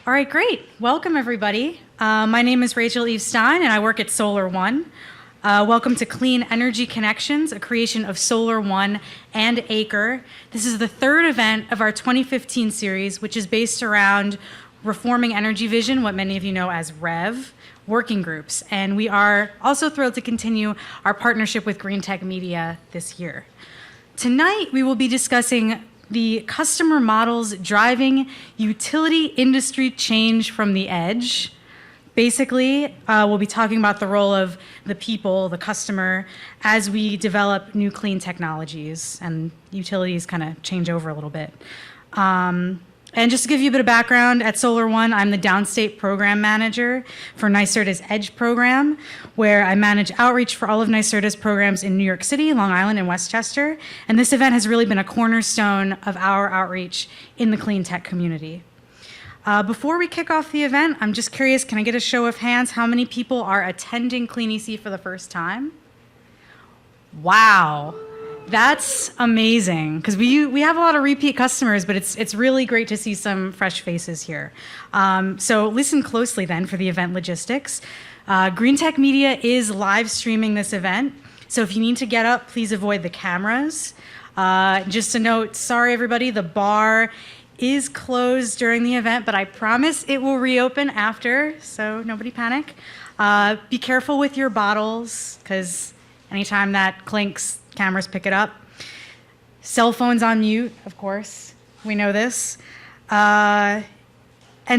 All right, great. Welcome, everybody. My name is Rachel Eve Stein, and I work at Solar One. Welcome to Clean Energy Connections, a creation of Solar One and Acre. This is the third event of our 2015 series, which is based around reforming energy vision, what many of you know as REV, working groups. And we are also thrilled to continue our partnership with Green Tech Media this year. Tonight, we will be discussing the customer models driving utility industry change from the edge. Basically, we'll be talking about the role of the people, the customer, as we develop new clean technologies and utilities kind of change over a little bit. And just to give you a bit of background, at Solar One, I'm the downstate program manager for NYSERDA's EDGE program, where I manage outreach for all of NYSERDA's programs in New York City, Long Island, and Westchester. And this event has really been a cornerstone of our outreach in the clean tech community. Before we kick off the event, I'm just curious, can I get a show of hands? How many people are attending Clean EC for the first time? Wow. That's amazing, because we have a lot of repeat customers, but it's really great to see some fresh faces here. So listen closely then for the event logistics. Green Tech Media is live streaming this event, so if you need to get up, please avoid the cameras. Just a note, sorry everybody, the bar is closed during the event, but I promise it will reopen after, so nobody panic. Be careful with your bottles, because anytime that clinks, cameras pick it up. Cell phones on mute, of course. We know this. And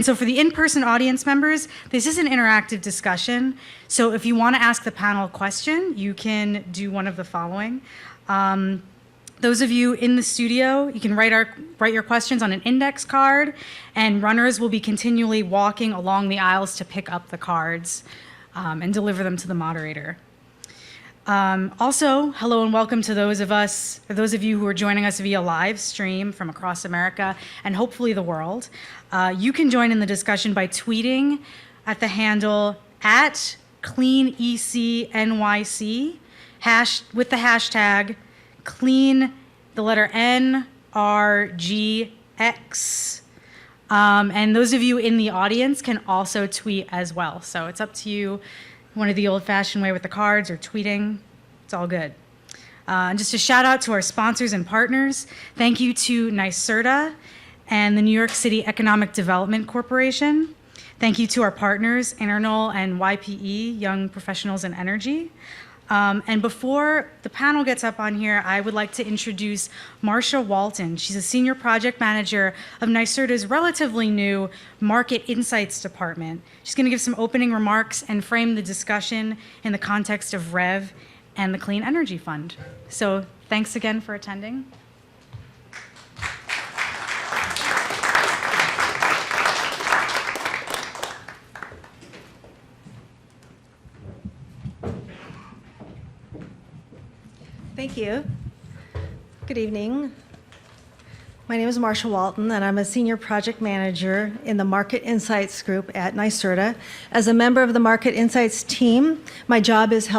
so for the in-person audience members, this is an interactive discussion. So if you want to ask the panel a question, you can do one of the following. Those of you in the studio, you can write your questions on an index card, and runners will be continually walking along the aisles to pick up the cards and deliver them to the moderator. Also, hello and welcome to those of you who are joining us via live stream from across America and hopefully the world. You can join in the discussion by tweeting at the handle @CleanECNYC with the hashtag clean, the letter NRGX. And those of you in the audience can also tweet as well. So it's up to you. One of the old-fashioned way with the cards or tweeting, it's all good. And just a shout out to our sponsors and partners. Thank you to NYSERDA and the New York City Economic Development Corporation. Thank you to our partners, Internol and YPE, Young Professionals in Energy. And before the panel gets up on here, I would like to introduce Marcia Walton. She's a senior project manager of NYSERDA's relatively new Market Insights Department. She's going to give some opening remarks and frame the discussion in the context of REV and the Clean Energy Fund. So thanks again for attending. Thank you. Good evening. My name is Marcia Walton, and I'm a senior project manager in the Market Insights group at NYSERDA. As a member of the Market Insights team, my job is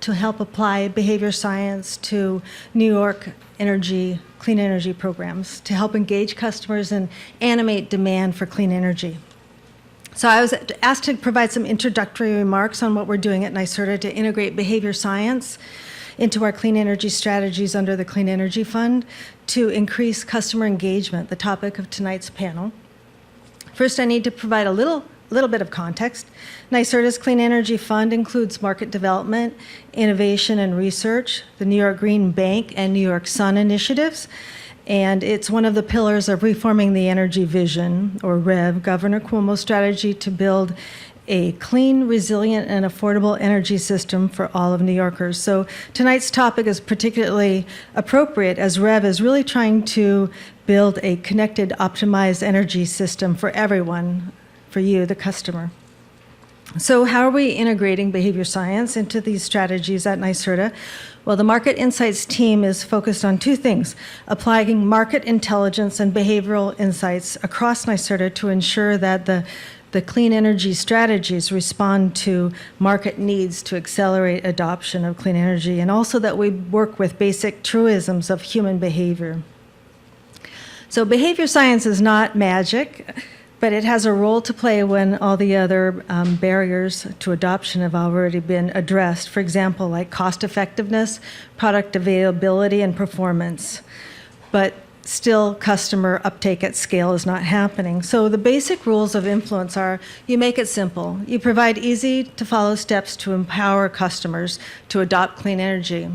to help apply behavior science to New York clean energy programs to help engage customers and animate demand for clean energy. So I was asked to provide some introductory remarks on what we're doing at NYSERDA to integrate behavior science into our clean energy strategies under the Clean Energy Fund to increase customer engagement, the topic of tonight's panel. First, I need to provide a little bit of context. NYSERDA's Clean Energy Fund includes market development, innovation, and research, the New York Green Bank and New York Sun initiatives, and it's one of the pillars of reforming the energy vision, or REV, Governor Cuomo's strategy to build a clean, resilient, and affordable energy system for all of New Yorkers. So tonight's topic is particularly appropriate as REV is really trying to build a connected, optimized energy system for everyone, for you, the customer. So how are we integrating behavior science into these strategies at NYSERDA? Well, the Market Insights team is focused on two things: applying market intelligence and behavioral insights across NYSERDA to ensure that the clean energy strategies respond to market needs to accelerate adoption of clean energy, and also that we work with basic truisms of human behavior. So behavior science is not magic, but it has a role to play when all the other barriers to adoption have already been addressed. For example, like cost effectiveness, product availability, and performance. But still, customer uptake at scale is not happening. So the basic rules of influence are: you make it simple. You provide easy to follow steps to empower customers to adopt clean energy.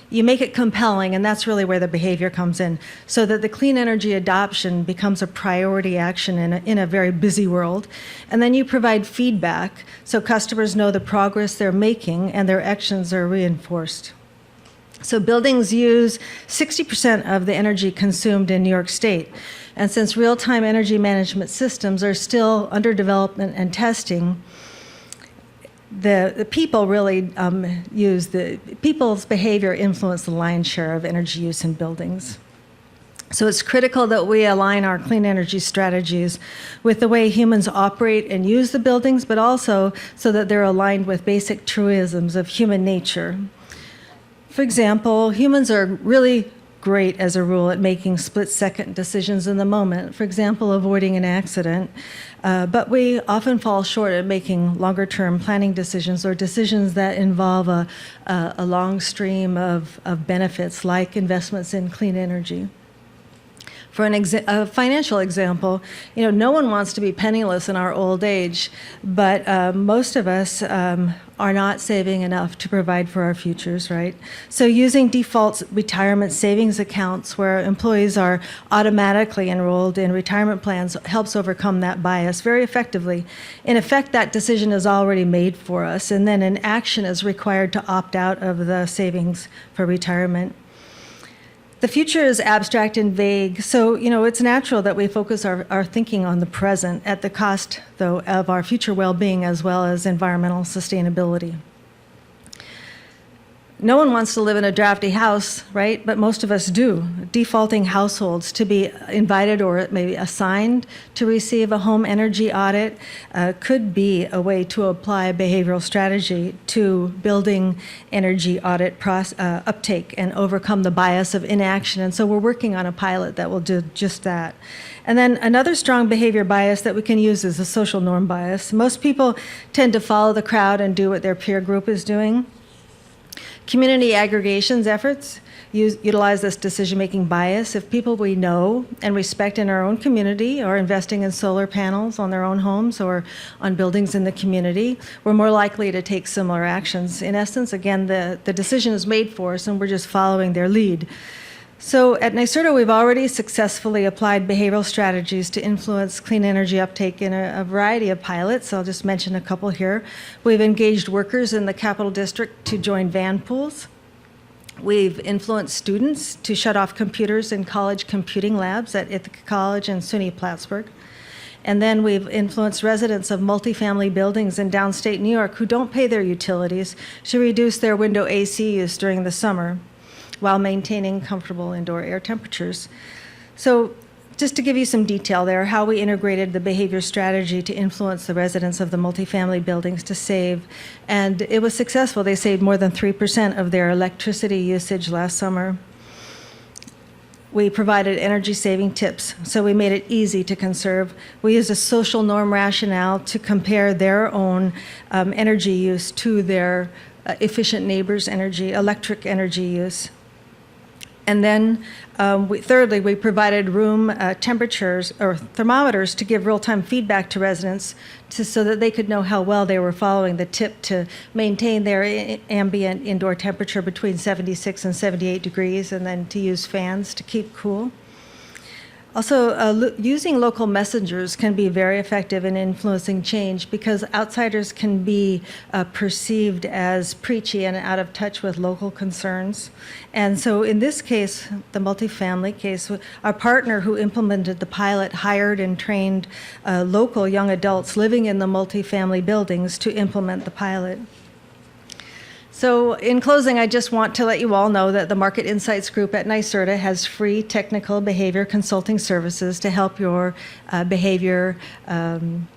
You make it compelling, and that's really where the behavior comes in, so that the clean energy adoption becomes a priority action in a very busy world. And then you provide feedback so customers know the progress they're making and their actions are reinforced. So buildings use 60% of the energy consumed in New York State. And since real-time energy management systems are still under development and testing, the people really people's behavior influence the lion's share of energy use in buildings. So it's critical that we align our clean energy strategies with the way humans operate and use the buildings, but also so that they're aligned with basic truisms of human nature. For example, humans are really great as a rule at making split-second decisions in the moment, for example, avoiding an accident, but we often fall short at making longer-term planning decisions or decisions that involve a long stream of benefits, like investments in clean energy. For a financial example, no one wants to be penniless in our old age, but most of us are not saving enough to provide for our futures, right? So using default retirement savings accounts where employees are automatically enrolled in retirement plans helps overcome that bias very effectively. In effect, that decision is already made for us, and then an action is required to opt out of the savings for retirement. The future is abstract and vague, so it's natural that we focus our thinking on the present at the cost, though, of our future well-being as well as environmental sustainability. No one wants to live in a drafty house, right? But most of us do. Defaulting households to be invited or maybe assigned to receive a home energy audit could be a way to apply a behavioral strategy to building energy audit uptake and overcome the bias of inaction. And so we're working on a pilot that will do just that. And then another strong behavior bias that we can use is the social norm bias. Most people tend to follow the crowd and do what their peer group is doing. Community aggregations efforts utilize this decision-making bias. If people we know and respect in our own community are investing in solar panels on their own homes or on buildings in the community, we're more likely to take similar actions. In essence, again, the decision is made for us and we're just following their lead. So at NYSERDA, we've already successfully applied behavioral strategies to influence clean energy uptake in a variety of pilots. I'll just mention a couple here. We've engaged workers in the Capital District to join van pools. We've influenced students to shut off computers in college computing labs at Ithaca College and SUNY Plattsburgh. And then we've influenced residents of multifamily buildings in downstate New York who don't pay their utilities to reduce their window AC use during the summer, while maintaining comfortable indoor air temperatures. So just to give you some detail there, how we integrated the behavior strategy to influence the residents of the multifamily buildings to save. And it was successful. They saved more than 3% of their electricity usage last summer. We provided energy saving tips, so we made it easy to conserve. We used a social norm rationale to compare their own energy use to their efficient neighbors' electric energy use. And then thirdly, we provided room temperatures or thermometers to give real-time feedback to residents so that they could know how well they were following the tip to maintain their ambient indoor temperature between 76 and 78 degrees, and then to use fans to keep cool. Also, using local messengers can be very effective in influencing change because outsiders can be perceived as preachy and out of touch with local concerns. And so in this case, the multifamily case, our partner who implemented the pilot hired and trained local young adults living in the multifamily buildings to implement the pilot. So in closing, I just want to let you all know that the Market Insights Group at NYSERDA has free technical behavior consulting services to help your behavior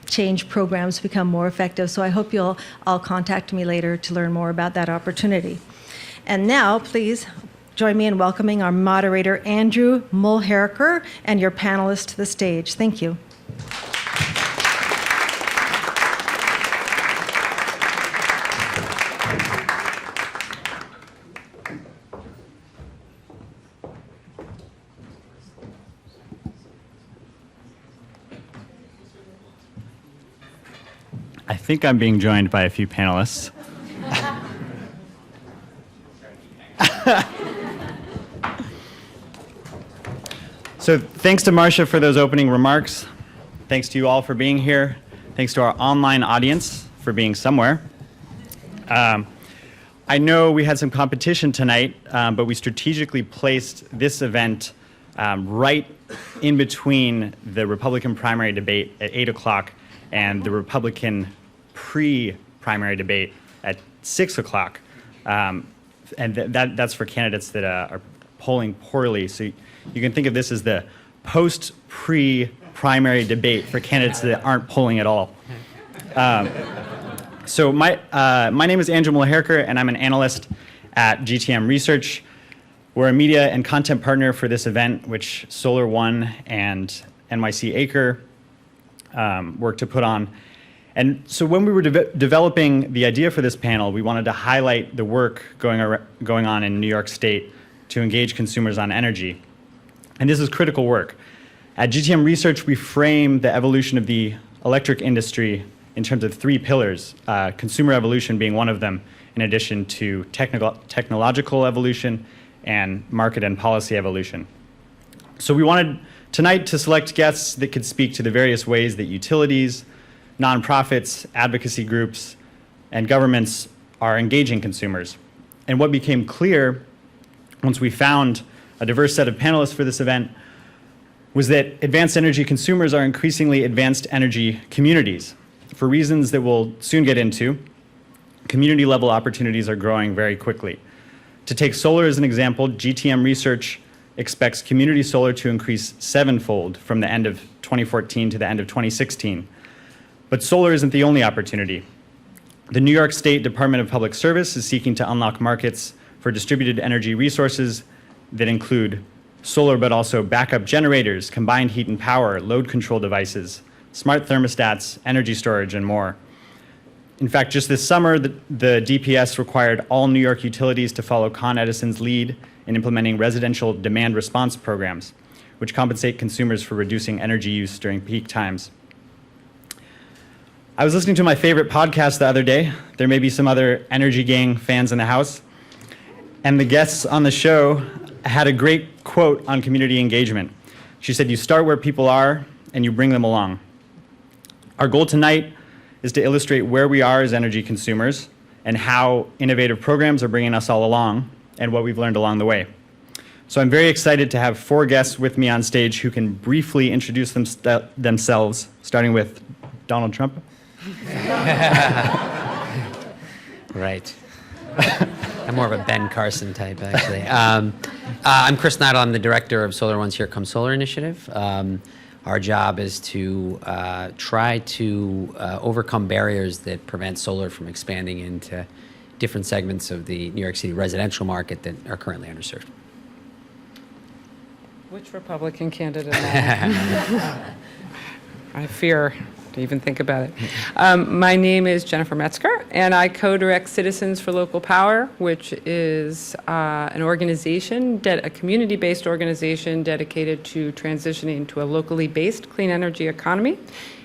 change programs become more effective. So I hope you'll all contact me later to learn more about that opportunity. And now, please join me in welcoming our moderator, Andrew Mulheriker, and your panelists to the stage. Thank you. think I'm being joined by a few panelists. So thanks to Marcia for those opening remarks. Thanks to you all for being here. Thanks to our online audience for being somewhere. I know we had some competition tonight, but we strategically placed this event right in between the Republican primary debate at 8 o'clock and the Republican pre-primary debate at 6 o'clock. And that's for candidates that are polling poorly. So you can think of this as the post-pre-primary debate for candidates that aren't polling at all. So my name is Andrew Mulherker, and I'm an analyst at GTM Research. We're a media and content partner for this event, which Solar One and NYC Acre worked to put on. And so when we were developing the idea for this panel, we wanted to highlight the work going on in New York State to engage consumers on energy. And this is critical work. At GTM Research, we frame the evolution of the electric industry in terms of 3 pillars, consumer evolution being one of them, in addition to technological evolution and market and policy evolution. So we wanted tonight to select guests that could speak to the various ways that utilities, nonprofits, advocacy groups, and governments are engaging consumers. And what became clear once we found a diverse set of panelists for this event was that advanced energy consumers are increasingly advanced energy communities. For reasons that we'll soon get into, community-level opportunities are growing very quickly. To take solar as an example, GTM Research expects community solar to increase 7-fold from the end of 2014 to the end of 2016. But solar isn't the only opportunity. The New York State Department of Public Service is seeking to unlock markets for distributed energy resources that include solar, but also backup generators, combined heat and power, load control devices, smart thermostats, energy storage, and more. In fact, just this summer, the DPS required all New York utilities to follow Con Edison's lead in implementing residential demand response programs, which compensate consumers for reducing energy use during peak times. I was listening to my favorite podcast the other day. There may be some other Energy Gang fans in the house. And the guests on the show had a great quote on community engagement. She said, "You start where people are and you bring them along." Our goal tonight is to illustrate where we are as energy consumers and how innovative programs are bringing us all along and what we've learned along the way. So I'm very excited to have 4 guests with me on stage who can briefly introduce themselves, starting with Donald Trump. Right. I'm more of a Ben Carson type, actually. I'm Chris Neidl. I'm the director of Solar One's Here Comes Solar initiative. Our job is to try to overcome barriers that prevent solar from expanding into different segments of the New York City residential market that are currently underserved. Which Republican candidate? I fear to even think about it. My name is Jennifer Metzger, and I co-direct Citizens for Local Power, which is an organization, a community-based organization dedicated to transitioning to a locally based clean energy economy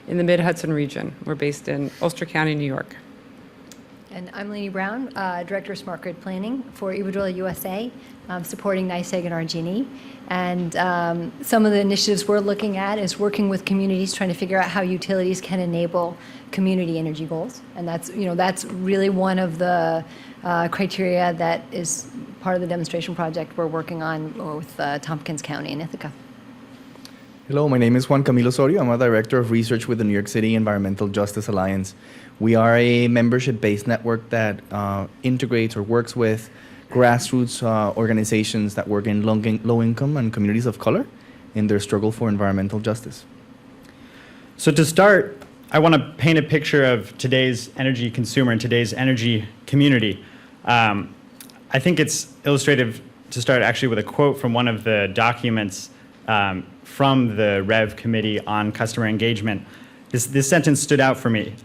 in the Mid-Hudson region. We're based in Ulster County, New York. And I'm Lainey Brown, Director of Smart Grid Planning for Iberdrola USA, supporting NYSEG and RG&E. And some of the initiatives we're looking at is working with communities, trying to figure out how utilities can enable community energy goals. And that's really one of the criteria that is part of the demonstration project we're working on with Tompkins County in Ithaca. Hello, my name is Juan Camilo Osorio. I'm a director of research with the New York City Environmental Justice Alliance. We are a membership-based network that integrates or works with grassroots organizations that work in low-income and communities of color in their struggle for environmental justice. So to start, I want to paint a picture of today's energy consumer and today's energy community. I think it's illustrative to start actually with a quote from one of the documents from the REV Committee on Customer Engagement. This sentence stood out for me.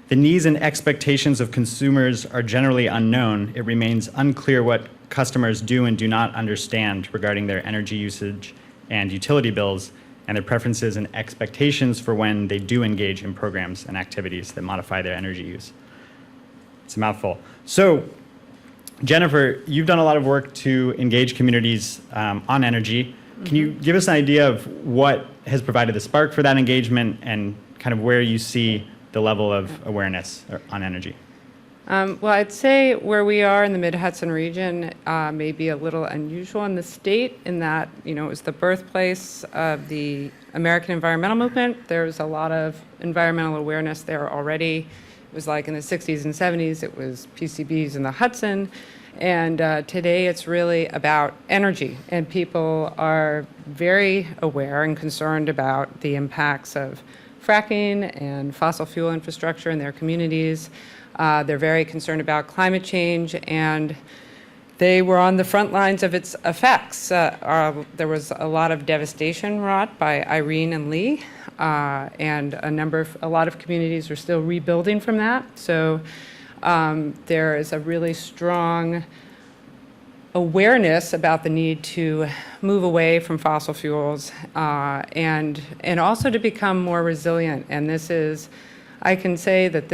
The needs and expectations of consumers are generally unknown. It remains unclear what customers do and do not understand regarding their energy usage and utility bills, and their preferences and expectations for when they do engage in programs and activities that modify their energy use. It's a mouthful. So, Jennifer, you've done a lot of work to engage communities on energy. Can you give us an idea of what has provided the spark for that engagement and kind of where you see the level of awareness on energy? Well, I'd say where we are in the Mid-Hudson region may be a little unusual in the state in that, it was the birthplace of the American environmental movement. There's a lot of environmental awareness there already. It was like in the 60s and 70s, it was PCBs in the Hudson. And today it's really about energy. And people are very aware and concerned about the impacts of fracking and fossil fuel infrastructure in their communities. They're very concerned about climate change, and they were on the front lines of its effects. There was a lot of devastation wrought by Irene and Lee, and a lot of communities are still rebuilding from that. So there is a really strong awareness about the need to move away from fossil fuels and also to become more resilient. And I can say that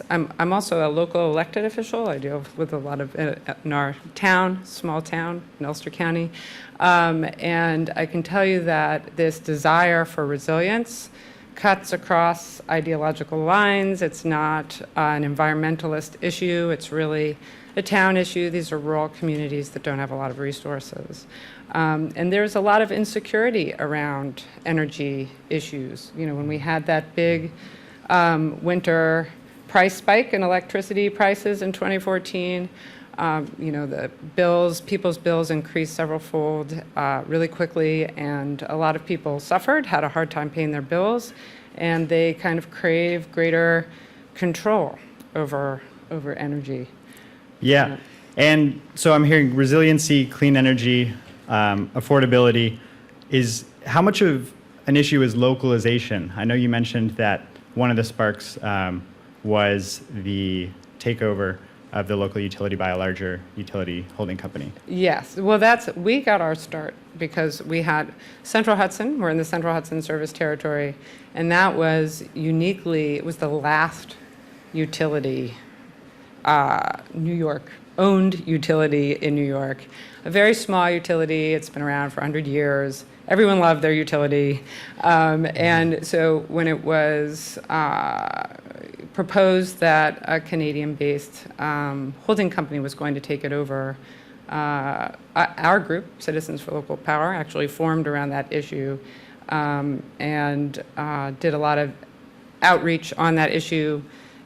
I'm also a local elected official. I deal with a lot of in our town, small town in Ulster County. And I can tell you that this desire for resilience cuts across ideological lines. It's not an environmentalist issue. It's really a town issue. These are rural communities that don't have a lot of resources. And there's a lot of insecurity around energy issues. When we had that big winter price spike in electricity prices in 2014, people's bills increased several-fold really quickly, and a lot of people suffered, had a hard time paying their bills, and they kind of crave greater control over energy. Yeah, and so I'm hearing resiliency, clean energy, affordability. How much of an issue is localization? I know you mentioned that one of the sparks was the takeover of the local utility by a larger utility holding company. Yes, well, we got our start because we had Central Hudson. We're in the Central Hudson Service Territory, and that was it was the last utility, New York, owned utility in New York. A very small utility. It's been around for 100 years. Everyone loved their utility. And so when it was proposed that a Canadian-based holding company was going to take it over, our group, Citizens for Local Power, actually formed around that issue and did a lot of outreach on that issue.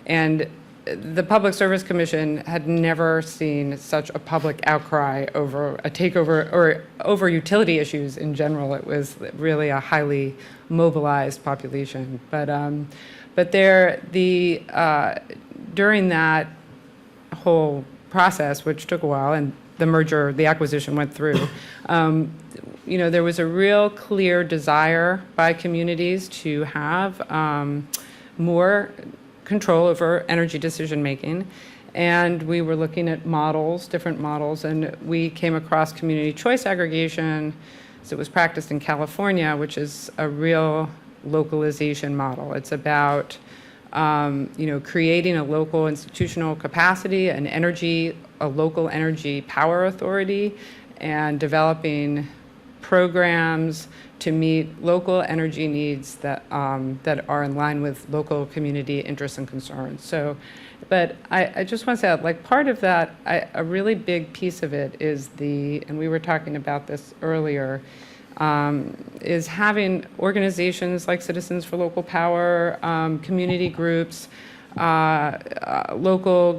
And the Public Service Commission had never seen such a public outcry over a takeover or over utility issues in general. It was really a highly mobilized population. But during that whole process, which took a while, and the acquisition went through, there was a real clear desire by communities to have more control over energy decision making. And we were looking at different models, and we came across community choice aggregation. So it was practiced in California, which is a real localization model. It's about creating a local institutional capacity, a local energy power authority, and developing programs to meet local energy needs that are in line with local community interests and concerns. So, but I just want to say, like, part of that, a really big piece of it is and we were talking about this earlier, is having organizations like Citizens for Local Power, community groups, local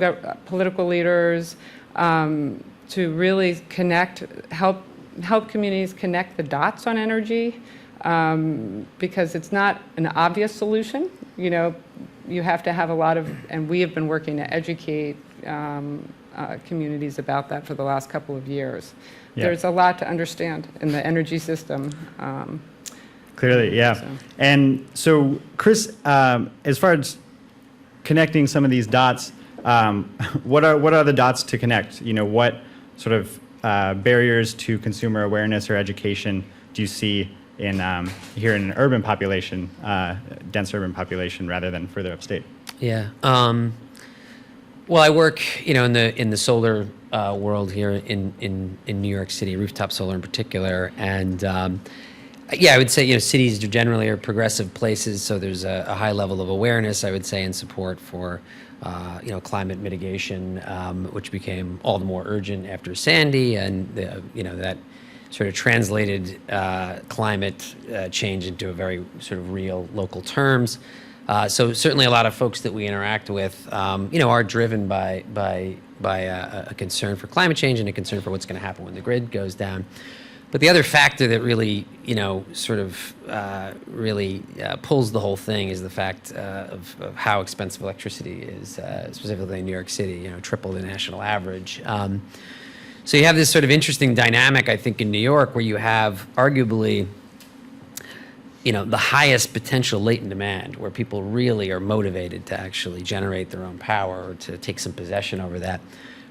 political leaders, to really help communities connect the dots on energy, because it's not an obvious solution. You have to have and we have been working to educate communities about that for the last couple of years. Yeah. There's a lot to understand in the energy system. Clearly, yeah. So. And so, Chris, as far as connecting some of these dots, what are the dots to connect? What sort of barriers to consumer awareness or education do you see here in an urban population, dense urban population, rather than further upstate? Yeah. Well, I work, in the solar world here in New York City, rooftop solar in particular, and yeah, I would say cities generally are progressive places, so there's a high level of awareness, I would say, and support for climate mitigation, which became all the more urgent after Sandy, and that sort of translated climate change into a very sort of real local terms. So certainly a lot of folks that we interact with, are driven by a concern for climate change and a concern for what's going to happen when the grid goes down. But the other factor that really, pulls the whole thing is the fact of how expensive electricity is, specifically in New York City, triple the national average. So you have this sort of interesting dynamic, I think, in New York, where you have arguably the highest potential latent demand, where people really are motivated to actually generate their own power or to take some possession over that.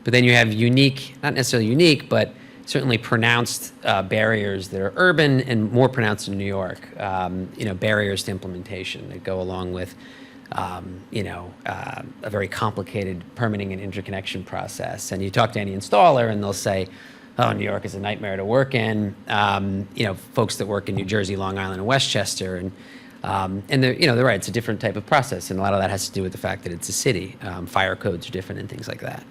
But then you have unique, not necessarily unique, but certainly pronounced barriers that are urban and more pronounced in New York. Barriers to implementation that go along with, a very complicated permitting and interconnection process. And you talk to any installer, and they'll say, "Oh, New York is a nightmare to work in." Folks that work in New Jersey, Long Island, and Westchester, and they're right. It's a different type of process, and a lot of that has to do with the fact that it's a city. Fire codes are different and things like that.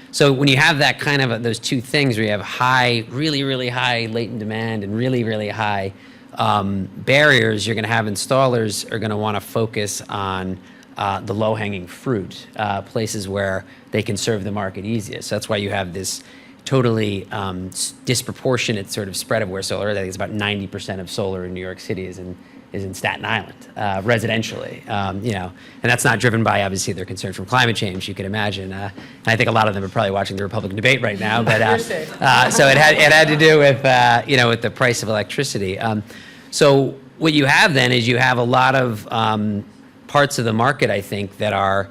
So when you have that kind of those two things, where you have high, really, really high latent demand and really, really high barriers, you're going to have installers are going to want to focus on the low-hanging fruit, places where they can serve the market easiest. So that's why you have this totally disproportionate sort of spread of where solar is. I think it's about 90% of solar in New York City is in Staten Island, residentially, and that's not driven by, obviously, their concern from climate change, you can imagine. And I think a lot of them are probably watching the Republican debate right now, but so it had to do with, with the price of electricity. So what you have then is you have a lot of parts of the market, I think, that are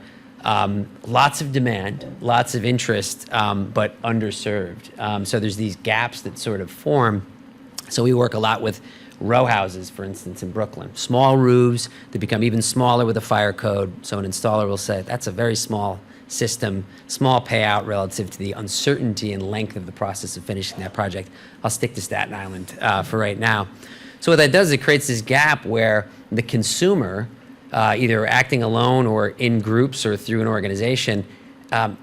lots of demand, lots of interest, but underserved. So there's these gaps that sort of form. So we work a lot with row houses, for instance, in Brooklyn. Small roofs that become even smaller with a fire code. So an installer will say, that's a very small system, small payout relative to the uncertainty and length of the process of finishing that project. I'll stick to Staten Island for right now. So what that does, it creates this gap where the consumer, either acting alone or in groups or through an organization,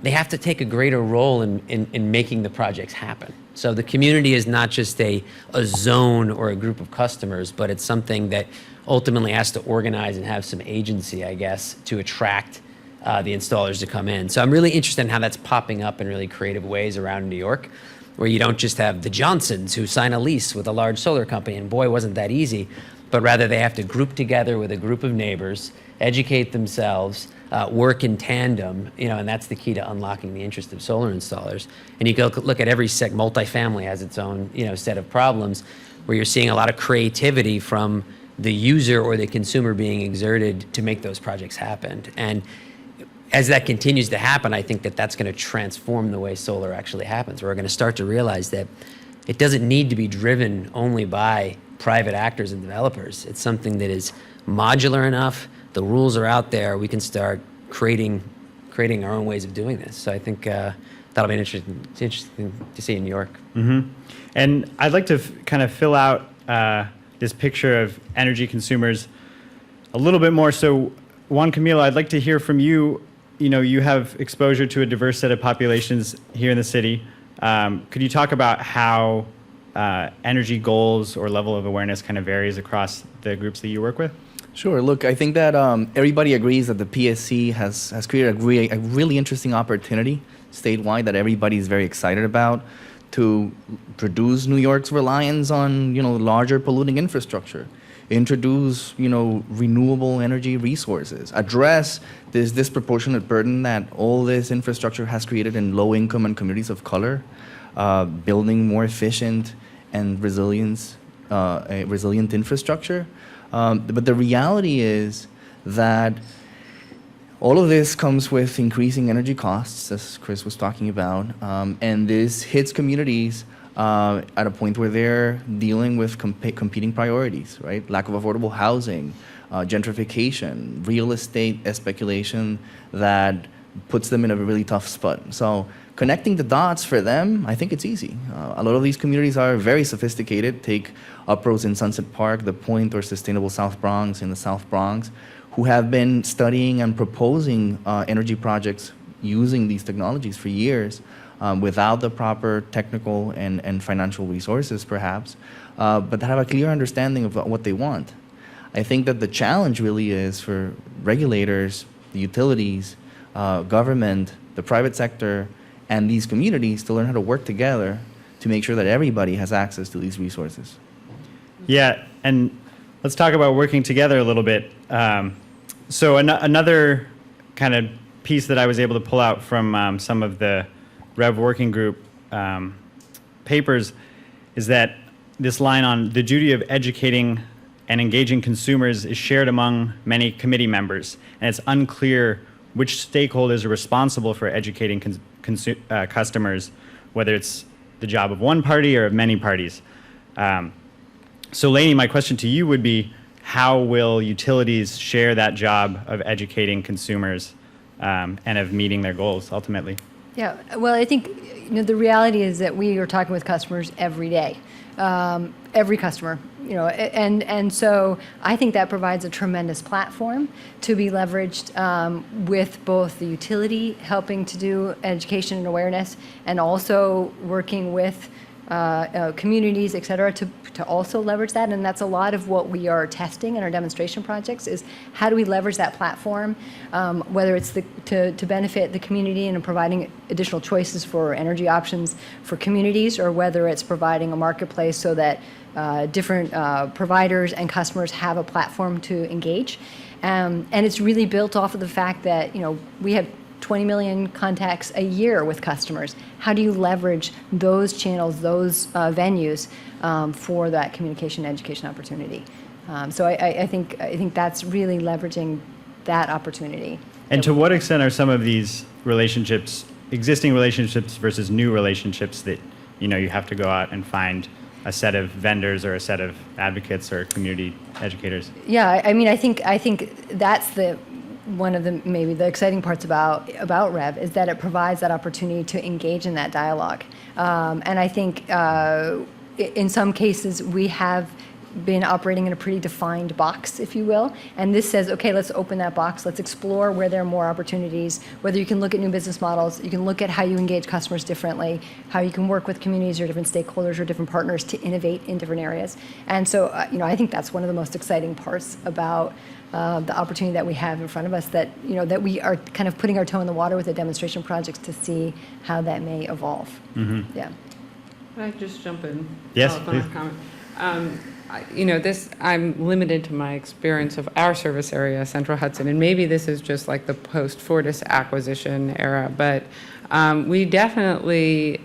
they have to take a greater role in making the projects happen. So the community is not just a zone or a group of customers, but it's something that ultimately has to organize and have some agency, I guess, to attract the installers to come in. So I'm really interested in how that's popping up in really creative ways around New York, where you don't just have the Johnsons who sign a lease with a large solar company, and boy, wasn't that easy, but rather they have to group together with a group of neighbors, educate themselves, work in tandem, and that's the key to unlocking the interest of solar installers. And you go look at every multifamily has its own, set of problems, where you're seeing a lot of creativity from the user or the consumer being exerted to make those projects happen. And as that continues to happen, I think that that's going to transform the way solar actually happens. We're going to start to realize that it doesn't need to be driven only by private actors and developers. It's something that is modular enough. The rules are out there. We can start creating our own ways of doing this. So I think that'll be interesting to see in New York. Mm-hmm. And I'd like to kind of fill out this picture of energy consumers a little bit more. So Juan Camilo, I'd like to hear from you. You have exposure to a diverse set of populations here in the city. Could you talk about how energy goals or level of awareness kind of varies across the groups that you work with? Sure. Look, I think that everybody agrees that the PSC has created a really interesting opportunity statewide that everybody is very excited about to reduce New York's reliance on, larger polluting infrastructure, introduce, renewable energy resources, address this disproportionate burden that all this infrastructure has created in low income and communities of color, building more efficient and resilient infrastructure. But the reality is that all of this comes with increasing energy costs, as Chris was talking about, and this hits communities at a point where they're dealing with competing priorities, right? Lack of affordable housing, gentrification, real estate speculation that puts them in a really tough spot. So connecting the dots for them, I think it's easy. A lot of these communities are very sophisticated. Take Uprose in Sunset Park, The Point, or Sustainable South Bronx in the South Bronx, who have been studying and proposing energy projects using these technologies for years without the proper technical and financial resources, perhaps, but that have a clear understanding of what they want. I think that the challenge really is for regulators, the utilities, government, the private sector, and these communities to learn how to work together to make sure that everybody has access to these resources. Yeah, and let's talk about working together a little bit. So another kind of piece that I was able to pull out from some of the Rev Working Group papers is that this line on the duty of educating and engaging consumers is shared among many committee members, and it's unclear which stakeholders are responsible for educating customers, whether it's the job of one party or of many parties. So Lainey, my question to you would be, how will utilities share that job of educating consumers and of meeting their goals ultimately? Yeah, well, I think the reality is that we are talking with customers every day, every customer, and so I think that provides a tremendous platform to be leveraged with both the utility helping to do education and awareness, and also working with communities, et cetera, to also leverage that. And that's a lot of what we are testing in our demonstration projects is how do we leverage that platform, whether it's to benefit the community and providing additional choices for energy options for communities, or whether it's providing a marketplace so that different providers and customers have a platform to engage. And it's really built off of the fact that, we have 20 million contacts a year with customers. How do you leverage those channels, those venues for that communication and education opportunity? So I think that's really leveraging that opportunity. And to what extent are some of these relationships, existing relationships versus new relationships that you have to go out and find a set of vendors or a set of advocates or community educators? Yeah, I think that's one of the maybe the exciting parts about Rev is that it provides that opportunity to engage in that dialogue. And I think in some cases we have been operating in a pretty defined box, if you will. And this says, okay, let's open that box. Let's explore where there are more opportunities, whether you can look at new business models, you can look at how you engage customers differently, how you can work with communities or different stakeholders or different partners to innovate in different areas. And so, I think that's one of the most exciting parts about the opportunity that we have in front of us, that that we are kind of putting our toe in the water with the demonstration projects to see how that may evolve. Mm-hmm. Yeah. Can I just jump in? Yes, On please. that comment? I'm limited to my experience of our service area, Central Hudson, and maybe this is just like the post-Fortis acquisition era, but we definitely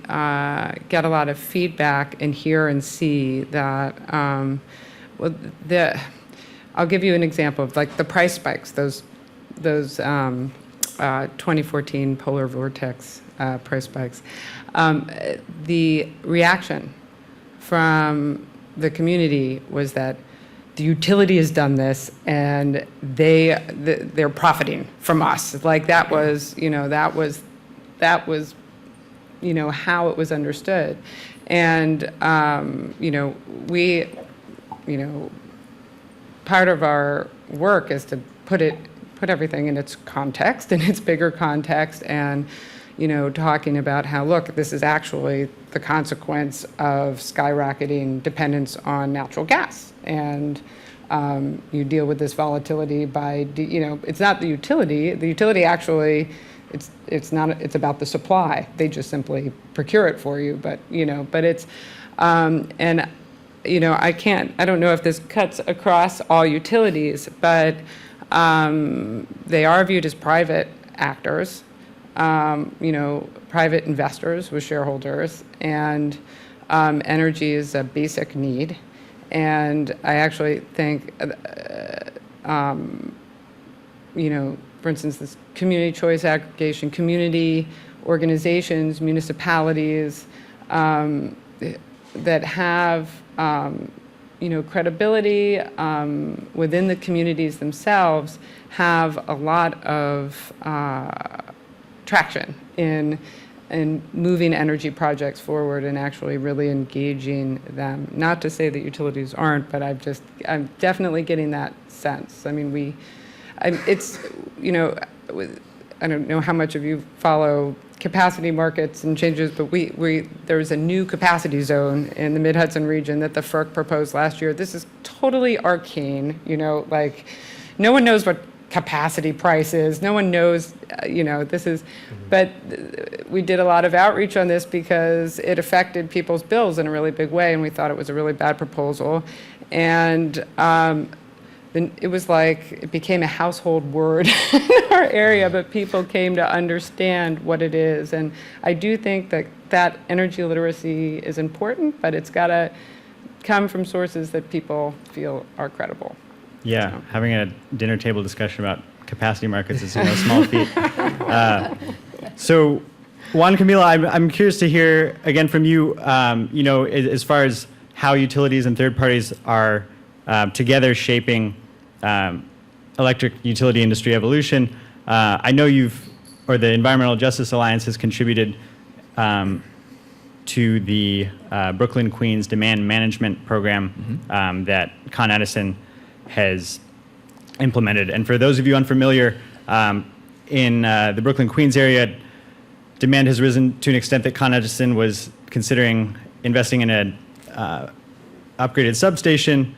get a lot of feedback and hear and see that, I'll give you an example of like the price spikes, those 2014 polar vortex price spikes. The reaction from the community was that the utility has done this and they're profiting from us. Like that was how it was understood. And we part of our work is to put everything in its context, in its bigger context, and talking about how, look, this is actually the consequence of skyrocketing dependence on natural gas. And you deal with this volatility by, it's not the utility. The utility actually, it's about the supply. They just simply procure it for you. But, but it's, and, I don't know if this cuts across all utilities, but they are viewed as private actors. Private investors with shareholders, and energy is a basic need. And I actually think, for instance, this community choice aggregation, community organizations, municipalities, that have credibility within the communities themselves have a lot of traction in moving energy projects forward and actually really engaging them. Not to say that utilities aren't, but I'm definitely getting that sense. I mean, it's, I don't know how much of you follow capacity markets and changes, but there's a new capacity zone in the Mid-Hudson region that the FERC proposed last year. This is totally arcane, like no one knows what capacity price is. No one knows, this is, but we did a lot of outreach on this because it affected people's bills in a really big way, and we thought it was a really bad proposal. And then it was like, it became a household word in our area, but people came to understand what it is. And I do think that energy literacy is important, but it's got to come from sources that people feel are credible. Yeah, So. having a dinner table discussion about capacity markets is no small feat. So, Juan Camilo, I'm curious to hear again from you. As far as how utilities and third parties are together shaping electric utility industry evolution. I know the Environmental Justice Alliance has contributed to the Brooklyn Queens Demand Management Program that Con Edison has implemented. And for those of you unfamiliar, in the Brooklyn Queens area, demand has risen to an extent that Con Edison was considering investing in an upgraded substation,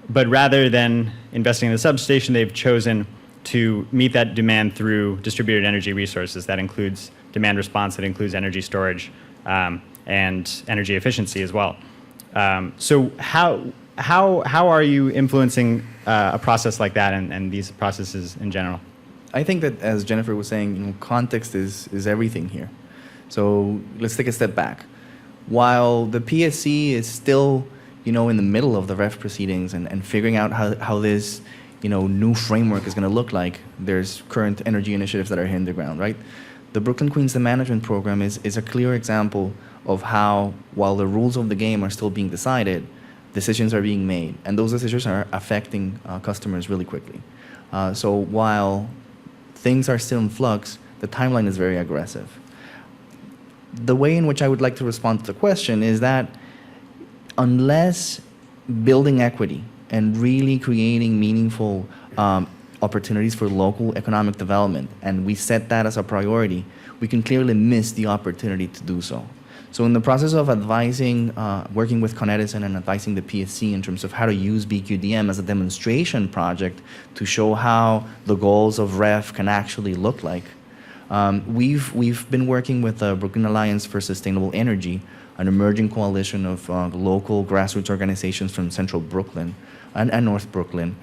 but rather than investing in the substation, they've chosen to meet that demand through distributed energy resources. That includes demand response, that includes energy storage, and energy efficiency as well. So how are you influencing a process like that and these processes in general? I think that, as Jennifer was saying, context is everything here. So let's take a step back. While the PSC is still, in the middle of the REF proceedings and figuring out how this, new framework is going to look like, there's current energy initiatives that are hitting the ground, right? The Brooklyn Queens Demand Management Program is a clear example of how, while the rules of the game are still being decided, decisions are being made, and those decisions are affecting customers really quickly. So while things are still in flux, the timeline is very aggressive. The way in which I would like to respond to the question is that unless building equity and really creating meaningful opportunities for local economic development, and we set that as a priority, we can clearly miss the opportunity to do so. So in the process of advising, working with Con Edison and advising the PSC in terms of how to use BQDM as a demonstration project to show how the goals of REF can actually look like, we've been working with the Brooklyn Alliance for Sustainable Energy, an emerging coalition of local grassroots organizations from central Brooklyn and North Brooklyn,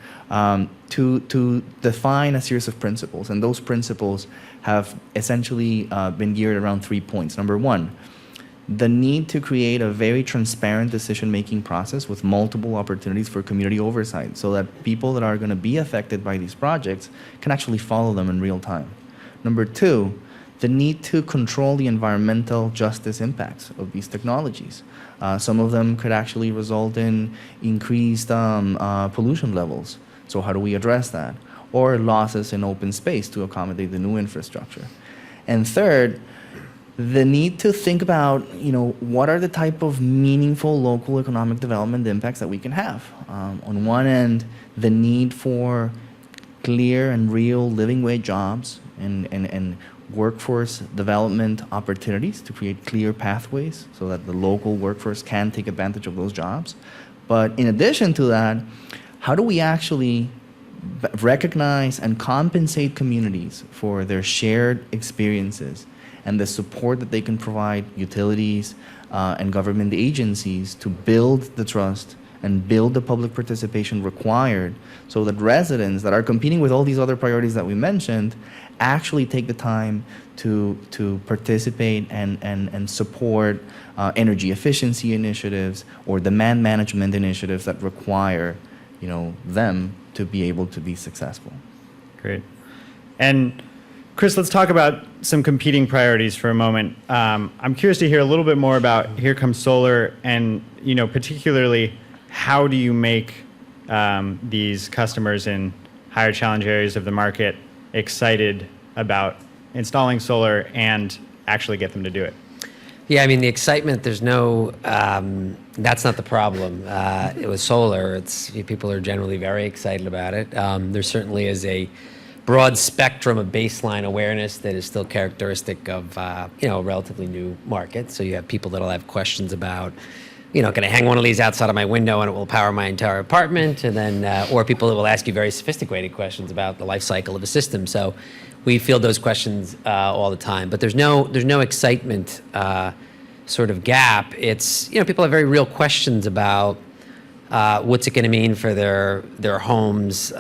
to define a series of principles. And those principles have essentially been geared around 3 points. Number one, the need to create a very transparent decision-making process with multiple opportunities for community oversight so that people that are going to be affected by these projects can actually follow them in real time. Number two, the need to control the environmental justice impacts of these technologies. Some of them could actually result in increased pollution levels. So how do we address that? Or losses in open space to accommodate the new infrastructure. And third, the need to think about, what are the type of meaningful local economic development impacts that we can have. On one end, the need for clear and real living wage jobs and workforce development opportunities to create clear pathways so that the local workforce can take advantage of those jobs. But in addition to that, how do we actually recognize and compensate communities for their shared experiences and the support that they can provide utilities and government agencies to build the trust and build the public participation required so that residents that are competing with all these other priorities that we mentioned actually take the time to participate and support energy efficiency initiatives or demand management initiatives that require them to be able to be successful. Great. And Chris, let's talk about some competing priorities for a moment. I'm curious to hear a little bit more about Here Comes Solar, and particularly how do you make these customers in higher challenge areas of the market excited about installing solar and actually get them to do it? Yeah, I mean, the excitement, there's no, that's not the problem. With solar, people are generally very excited about it. There certainly is a broad spectrum of baseline awareness that is still characteristic of, a relatively new market. So you have people that'll have questions about, can I hang one of these outside of my window and it will power my entire apartment? And then, or people that will ask you very sophisticated questions about the life cycle of a system. So we field those questions all the time. But there's no excitement sort of gap. It's, people have very real questions about what's it going to mean for their homes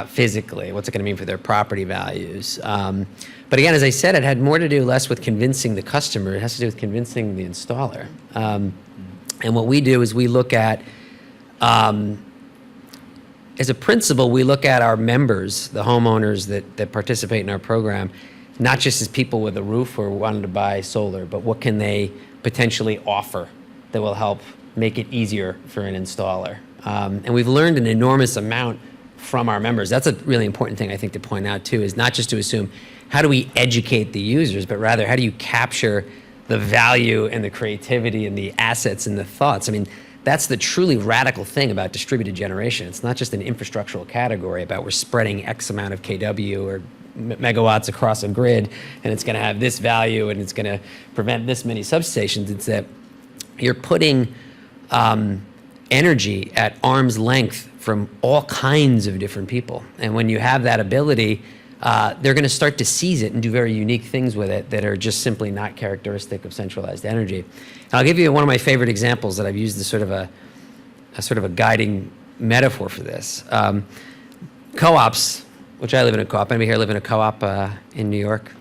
physically? What's it going to mean for their property values? But again, as I said, it had more to do less with convincing the customer. It has to do with convincing the installer. And what we do is we look at, as a principle, we look at our members, the homeowners that participate in our program, not just as people with a roof or wanting to buy solar, but what can they potentially offer that will help make it easier for an installer. And we've learned an enormous amount from our members. That's a really important thing, I think, to point out, too, is not just to assume how do we educate the users, but rather how do you capture the value and the creativity and the assets and the thoughts. I mean, that's the truly radical thing about distributed generation. It's not just an infrastructural category about we're spreading X amount of kW or megawatts across a grid, and it's going to have this value, and it's going to prevent this many substations. It's that you're putting energy at arm's length from all kinds of different people. And when you have that ability, they're going to start to seize it and do very unique things with it that are just simply not characteristic of centralized energy. And I'll give you one of my favorite examples that I've used as sort of a guiding metaphor for this. Co-ops, which I live in a co-op. Anybody here live in a co-op in New York?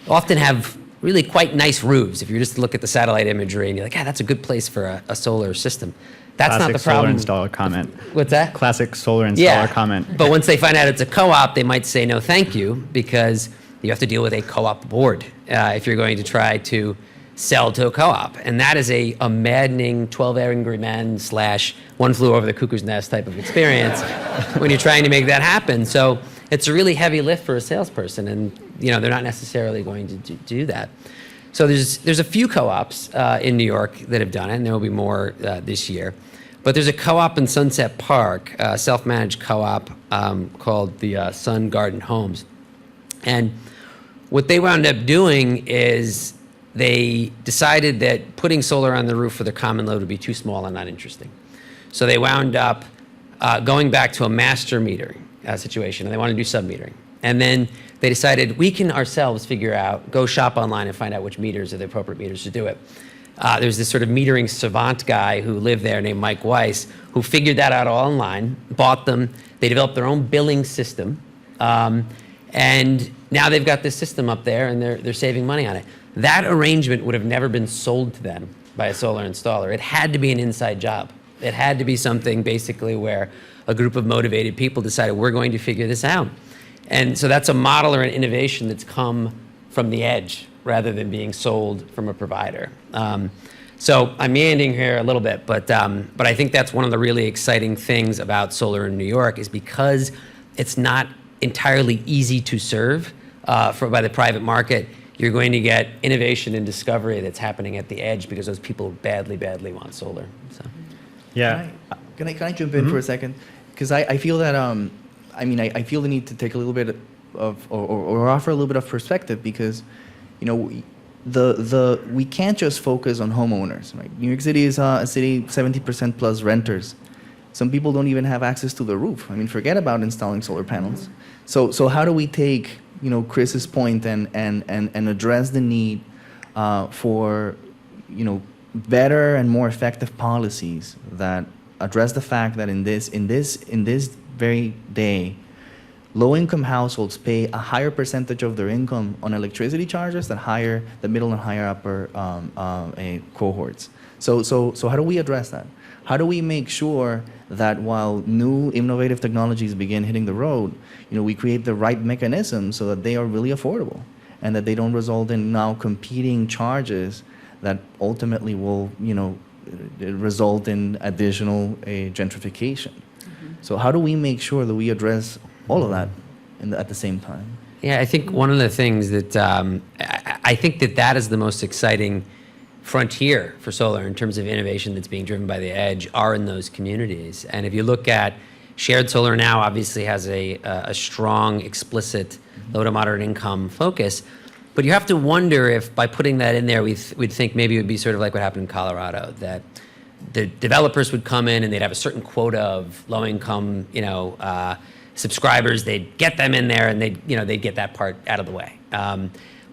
Often have really quite nice roofs. If you just look at the satellite imagery and you're like, that's a good place for a solar system. That's Classic not the problem. solar installer comment. What's that? Classic solar installer comment. But once they find out it's a co-op, they might say no thank you, because you have to deal with a co-op board if you're going to try to sell to a co-op. And that is a maddening 12 Angry Men / One Flew Over the Cuckoo's Nest type of experience when you're trying to make that happen. So it's a really heavy lift for a salesperson, and they're not necessarily going to do that. So there's a few co-ops in New York that have done it, and there will be more this year. But there's a co-op in Sunset Park, a self-managed co-op called the Sun Garden Homes. And what they wound up doing is they decided that putting solar on the roof for their common load would be too small and not interesting. So they wound up going back to a master metering situation, and they wanted to do sub-metering. And then they decided we can ourselves figure out, go shop online and find out which meters are the appropriate meters to do it. There's this sort of metering savant guy who lived there named Mike Weiss, who figured that out all online, bought them. They developed their own billing system. And now they've got this system up there, and they're saving money on it. That arrangement would have never been sold to them by a solar installer. It had to be an inside job. It had to be something basically where a group of motivated people decided we're going to figure this out. And so that's a model or an innovation that's come from the edge rather than being sold from a provider. So I'm meandering here a little bit, but I think that's one of the really exciting things about solar in New York is because it's not entirely easy to serve by the private market. You're going to get innovation and discovery that's happening at the edge because those people badly, badly want solar. So. Yeah. Can I jump in for a second? Because I feel that I feel the need to take a little bit of or offer a little bit of perspective, because we can't just focus on homeowners. Right? New York City is a city 70% plus renters. Some people don't even have access to the roof. I mean, forget about installing solar panels. So how do we take Chris's point and address the need for better and more effective policies that address the fact that in this very day, low-income households pay a higher percentage of their income on electricity charges than the middle and higher upper cohorts. So how do we address that? How do we make sure that while new innovative technologies begin hitting the road, we create the right mechanisms so that they are really affordable and that they don't result in now competing charges that ultimately will, result in additional gentrification. So how do we make sure that we address all of that at the same time? Yeah, I think one of the things that I think that is the most exciting frontier for solar in terms of innovation that's being driven by the edge are in those communities. And if you look at shared solar now, obviously has a strong, explicit low to moderate income focus. But you have to wonder if by putting that in there, we'd think maybe it would be sort of like what happened in Colorado, that the developers would come in and they'd have a certain quota of low income, subscribers. They'd get them in there and they'd get that part out of the way.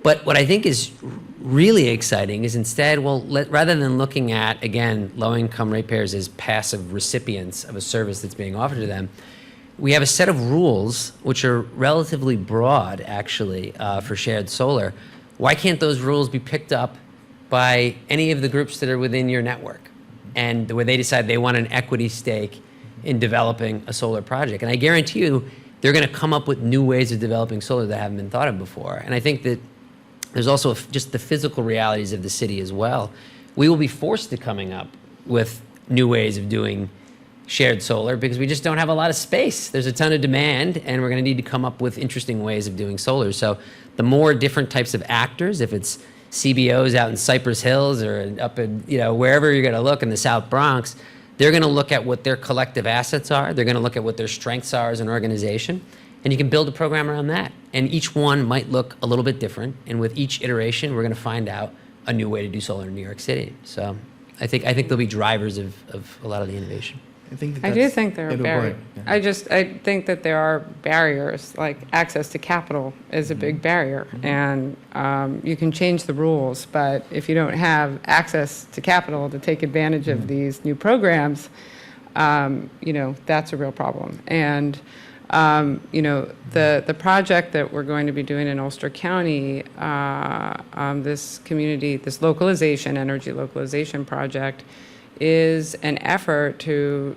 But what I think is really exciting is instead, rather than looking at, again, low-income ratepayers as passive recipients of a service that's being offered to them, we have a set of rules which are relatively broad, actually, for shared solar. Why can't those rules be picked up by any of the groups that are within your network, and where they decide they want an equity stake in developing a solar project? And I guarantee you, they're going to come up with new ways of developing solar that haven't been thought of before. And I think that there's also just the physical realities of the city as well. We will be forced to coming up with new ways of doing shared solar because we just don't have a lot of space. There's a ton of demand, and we're going to need to come up with interesting ways of doing solar. So the more different types of actors, if it's CBOs out in Cypress Hills or up in, wherever you're going to look in the South Bronx, they're going to look at what their collective assets are. They're going to look at what their strengths are as an organization. And you can build a program around that. And each one might look a little bit different. And with each iteration, we're going to find out a new way to do solar in New York City. So I think they'll be drivers of a lot of the innovation. I do think there are barriers. I think that there are barriers, like access to capital is a big barrier. And you can change the rules, but if you don't have access to capital to take advantage of these new programs, that's a real problem. And the project that we're going to be doing in Ulster County, this energy localization project, is an effort to,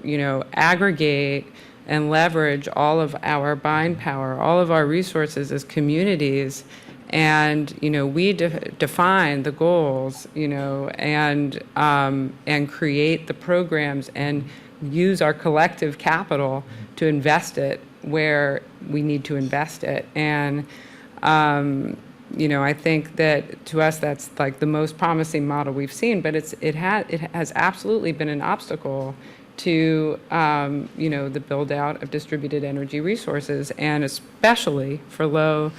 aggregate and leverage all of our buying power, all of our resources as communities, and we define the goals, and create the programs and use our collective capital to invest it where we need to invest it. And I think that to us that's like the most promising model we've seen, but it has absolutely been an obstacle to the build out of distributed energy resources, and especially for low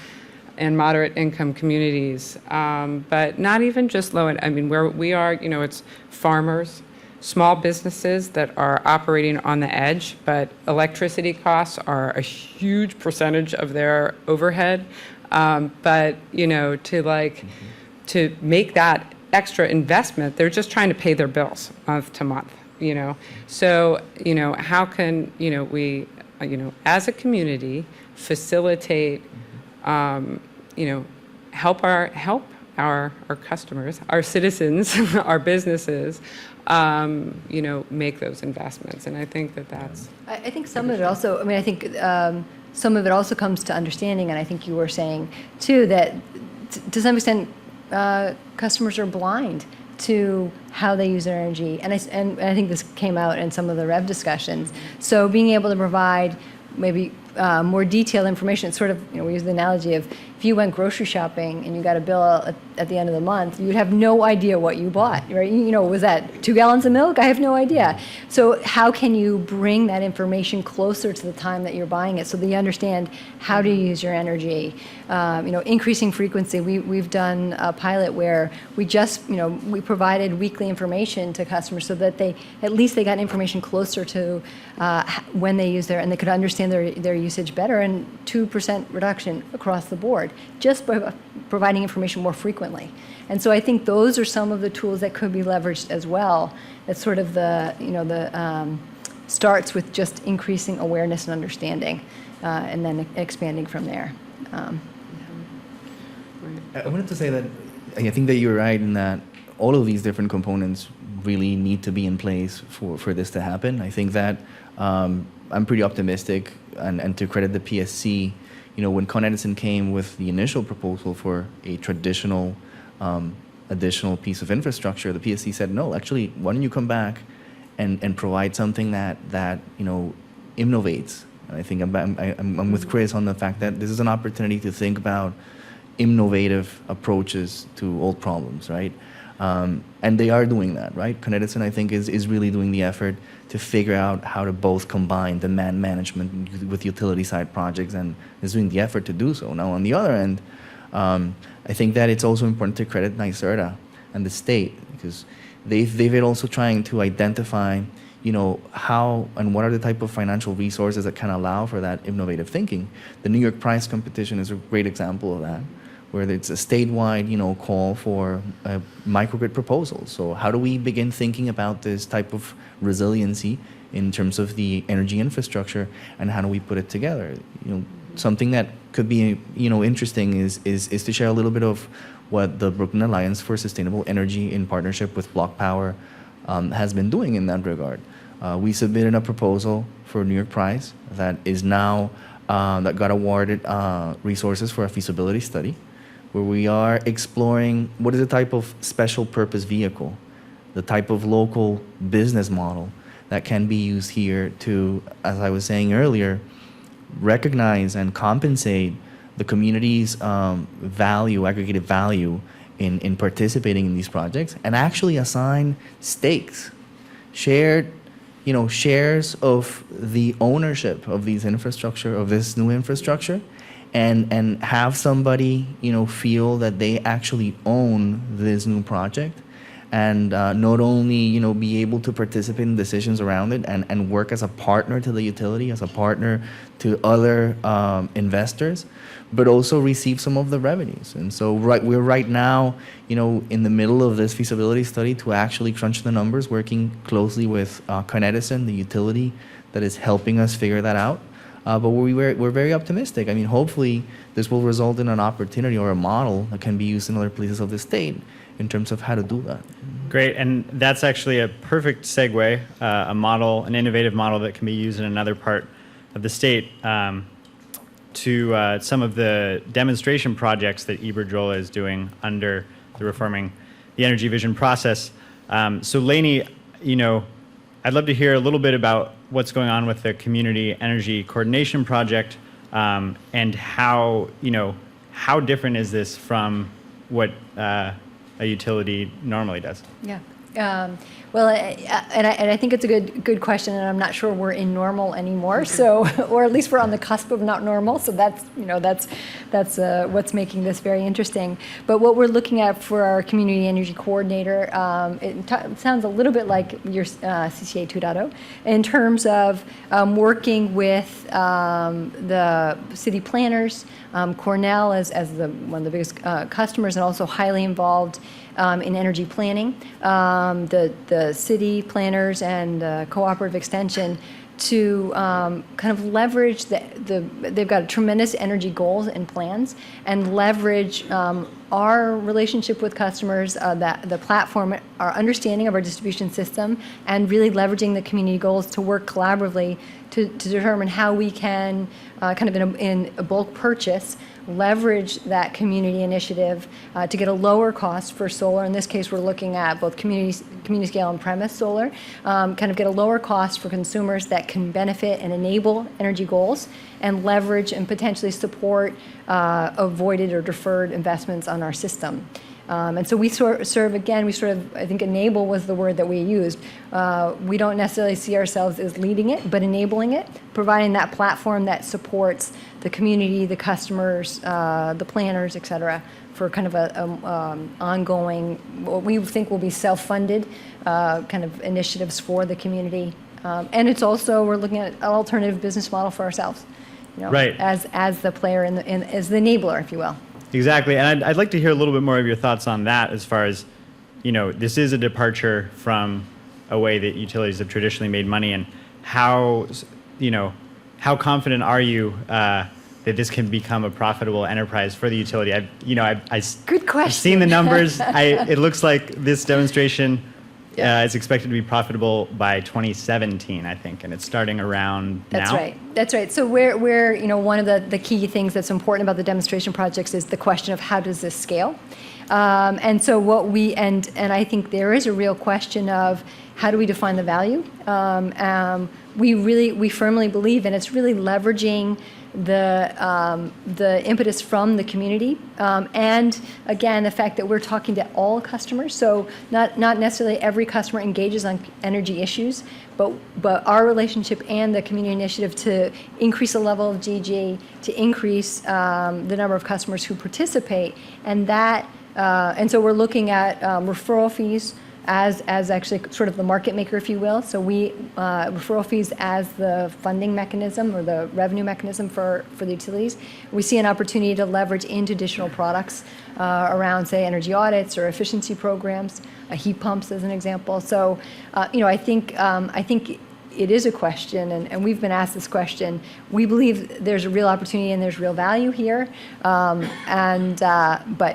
and moderate income communities. But not even just low. Where we are, it's farmers, small businesses that are operating on the edge, but electricity costs are a huge percentage of their overhead. But to make that extra investment, they're just trying to pay their bills month to month. So how can we as a community facilitate help our customers, our citizens, our businesses, make those investments. And I think that's. I think some of it also. I think some of it also comes to understanding, and I think you were saying too that to some extent customers are blind to how they use their energy, and I think this came out in some of the REV discussions. So being able to provide maybe more detailed information. It's sort of, we use the analogy of if you went grocery shopping and you got a bill at the end of the month, you'd have no idea what you bought, right? Was that 2 gallons of milk? I have no idea. So how can you bring that information closer to the time that you're buying it so that you understand how to use your energy? Increasing frequency. We've done a pilot where we just, we provided weekly information to customers so that at least they got information closer to when they use and they could understand their usage better, and 2% reduction across the board just by providing information more frequently. And so I think those are some of the tools that could be leveraged as well. That's sort of starts with just increasing awareness and understanding, and then expanding from there. I wanted to say that I think that you're right in that all of these different components really need to be in place for this to happen. I think that I'm pretty optimistic, and to credit the PSC, when Con Edison came with the initial proposal for a traditional additional piece of infrastructure, the PSC said, no, actually, why don't you come back and provide something that innovates. And I think I'm with Chris on the fact that this is an opportunity to think about innovative approaches to old problems, right? And they are doing that, right? Con Edison, I think, is really doing the effort to figure out how to both combine demand management with utility side projects, and is doing the effort to do so. Now, on the other end, I think that it's also important to credit NYSERDA and the state, because they've been also trying to identify, how and what are the type of financial resources that can allow for that innovative thinking. The New York Prize competition is a great example of that, where it's a statewide, call for microgrid proposals. So how do we begin thinking about this type of resiliency in terms of the energy infrastructure, and how do we put it together? Something that could be, interesting is to share a little bit of what the Brooklyn Alliance for Sustainable Energy, in partnership with Block Power, has been doing in that regard. We submitted a proposal for New York Prize that is now that got awarded resources for a feasibility study, where we are exploring what is the type of special purpose vehicle, the type of local business model that can be used here to, as I was saying earlier, recognize and compensate the community's value, aggregated value in participating in these projects, and actually assign stakes, shares of the ownership of these infrastructure, of this new infrastructure, and have somebody, feel that they actually own this new project, and not only, be able to participate in decisions around it, and work as a partner to the utility, as a partner to other investors, but also receive some of the revenues. And so we're right now, in the middle of this feasibility study to actually crunch the numbers, working closely with Con Edison, the utility that is helping us figure that out. But we're very optimistic. I mean, hopefully this will result in an opportunity or a model that can be used in other places of the state in terms of how to do that. Great, and that's actually a perfect segue, a model, an innovative model that can be used in another part of the state, to some of the demonstration projects that Iberdrola is doing under the Reforming the Energy Vision process. So Lainey, I'd love to hear a little bit about what's going on with the Community Energy Coordination Project, and how different is this from what a utility normally does? Yeah. Well, and I think it's a good question, and I'm not sure we're in normal anymore. So, or at least we're on the cusp of not normal. So that's what's making this very interesting. But what we're looking at for our community energy coordinator, it sounds a little bit like your CCA 2.0 in terms of working with the city planners, Cornell as one of the biggest customers, and also highly involved in energy planning, the city planners and cooperative extension to kind of leverage they've got tremendous energy goals and plans, and leverage our relationship with customers, the platform, our understanding of our distribution system, and really leveraging the community goals to work collaboratively to determine how we can kind of in a bulk purchase leverage that community initiative to get a lower cost for solar. In this case, we're looking at both community scale and premise solar, kind of get a lower cost for consumers that can benefit and enable energy goals, and leverage and potentially support avoided or deferred investments on our system. And so we serve, again, I think enable was the word that we used. We don't necessarily see ourselves as leading it, but enabling it, providing that platform that supports the community, the customers, the planners, et cetera, for kind of a ongoing, what we think will be self-funded kind of initiatives for the community. And it's also, we're looking at an alternative business model for ourselves, right, as the player as the enabler, if you will. Exactly, and I'd like to hear a little bit more of your thoughts on that, as far as, this is a departure from a way that utilities have traditionally made money, and how confident are you that this can become a profitable enterprise for the utility? Good question. I've seen the numbers. It looks like this demonstration Yeah. It's expected to be profitable by 2017, I think, and it's starting around That's now. right. That's right. So we're one of the key things that's important about the demonstration projects is the question of how does this scale? And so and I think there is a real question of how do we define the value? We firmly believe, and it's really leveraging the impetus from the community, and again the fact that we're talking to all customers. So not necessarily every customer engages on energy issues, but our relationship and the community initiative to increase the level of GG, to increase the number of customers who participate, and so we're looking at referral fees as actually sort of the market maker, if you will. So referral fees as the funding mechanism or the revenue mechanism for the utilities. We see an opportunity to leverage into additional products around, say, energy audits or efficiency programs, heat pumps as an example. So, I think it is a question, and we've been asked this question. We believe there's a real opportunity and there's real value here, but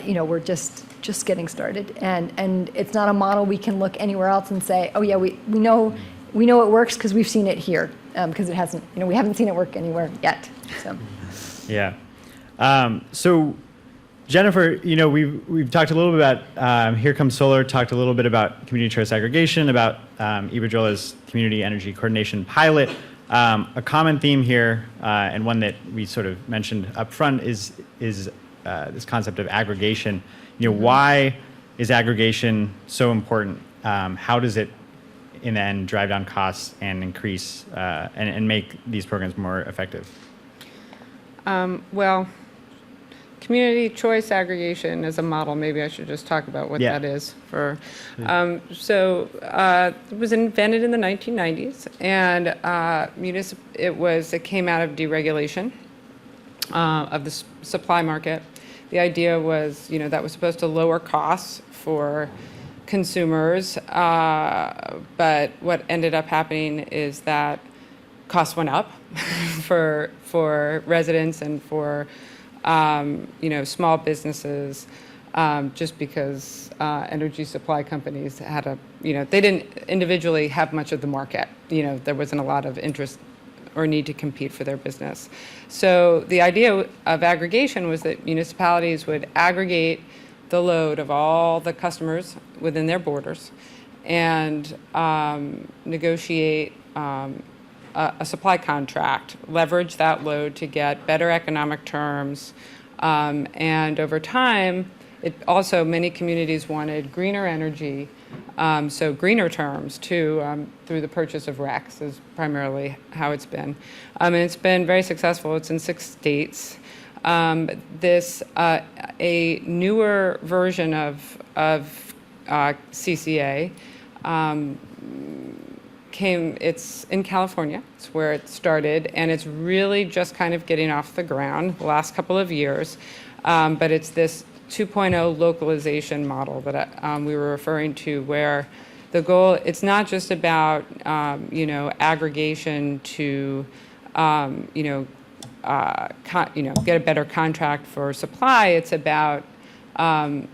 we're just getting started, and it's not a model we can look anywhere else and say, oh yeah, we know it works because we've seen it here, because it hasn't. We haven't seen it work anywhere yet. So. Yeah. So, Jennifer, we've talked a little bit about Here Comes Solar, talked a little bit about community choice aggregation, about Iberdrola's community energy coordination pilot. A common theme here, and one that we sort of mentioned up front, is this concept of aggregation. Why is aggregation so important? How does it, in the end, drive down costs and increase and make these programs more effective? Well, community choice aggregation as a model, maybe I should just talk about what that is. It was invented in the 1990s, and it came out of deregulation of the supply market. The idea was, that was supposed to lower costs for consumers, but what ended up happening is that costs went up for residents and for small businesses, just because energy supply companies had they didn't individually have much of the market. There wasn't a lot of interest or need to compete for their business. So the idea of aggregation was that municipalities would aggregate the load of all the customers within their borders and negotiate a supply contract, leverage that load to get better economic terms, and over time, many communities wanted greener energy, so greener terms too, through the purchase of RECs is primarily how it's been. And it's been very successful. It's in 6 states. A newer version of CCA it's in California. It's where it started, and it's really just kind of getting off the ground the last couple of years. But it's this 2.0 localization model that we were referring to, where the goal, it's not just about aggregation to get a better contract for supply. It's about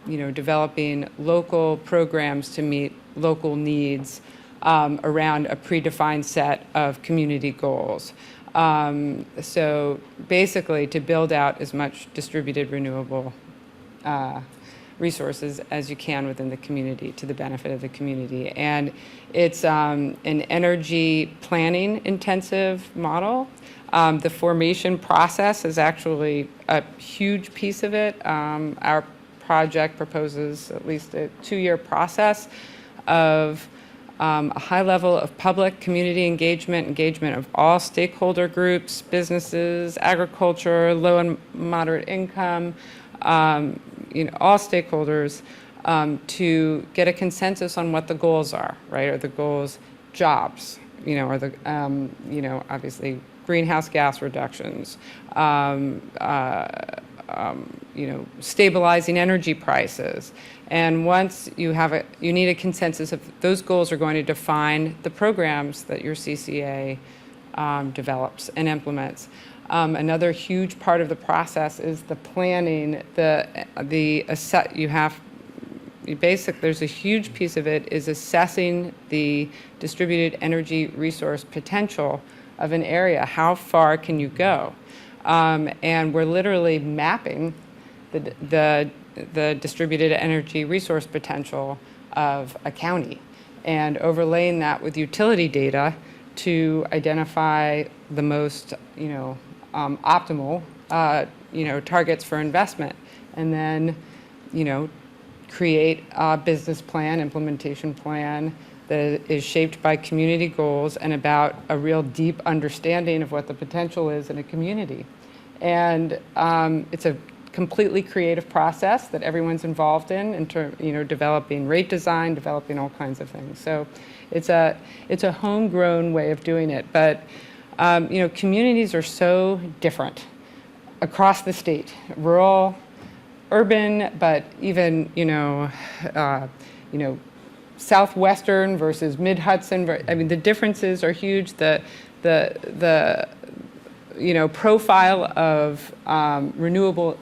developing local programs to meet local needs around a predefined set of community goals. So basically, to build out as much distributed renewable resources as you can within the community to the benefit of the community. And it's an energy planning intensive model. The formation process is actually a huge piece of it. Our project proposes at least a 2-year process of a high level of public community engagement of all stakeholder groups, businesses, agriculture, low and moderate income, all stakeholders, to get a consensus on what the goals are, right? Are the goals jobs? Are the obviously greenhouse gas reductions? Stabilizing energy prices. And once you need a consensus of those goals are going to define the programs that your CCA develops and implements. Another huge part of the process is the planning. there's a huge piece of it is assessing the distributed energy resource potential of an area. How far can you go? And we're literally mapping the distributed energy resource potential of a county and overlaying that with utility data to identify the most, optimal, targets for investment, and then, create a business plan, implementation plan that is shaped by community goals and about a real deep understanding of what the potential is in a community. And it's a completely creative process that everyone's involved in developing rate design, developing all kinds of things. So it's a homegrown way of doing it. But communities are so different across the state, rural, urban, but even southwestern versus mid-Hudson. The differences are huge. The profile of renewable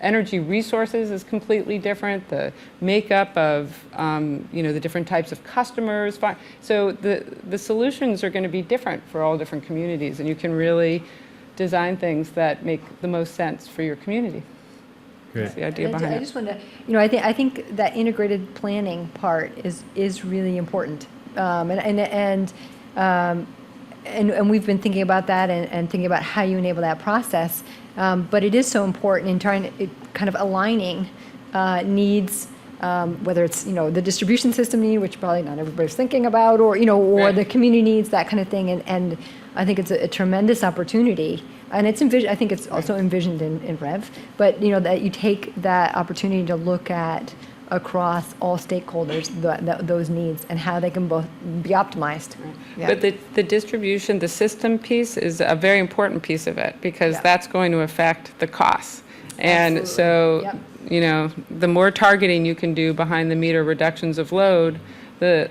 energy resources is completely different. The makeup of the different types of customers. So the solutions are going to be different for all different communities, and you can really design things that make the most sense for your community. Great. That's the idea behind I it. just want to, I think that integrated planning part is really important, and we've been thinking about that and thinking about how you enable that process. But it is so important in trying to kind of aligning needs, whether it's the distribution system need, which probably not everybody's thinking about, or Right. the community needs, that kind of thing. And I think it's a tremendous opportunity, and it's I think it's also envisioned in REV. But that you take that opportunity to look at across all stakeholders those needs and how they can both be optimized. Yeah. But the distribution, the system piece is a very important piece of it, because Yeah. that's going to affect the costs. And Absolutely. so, Yep. the more targeting you can do behind the meter reductions of load, Yeah.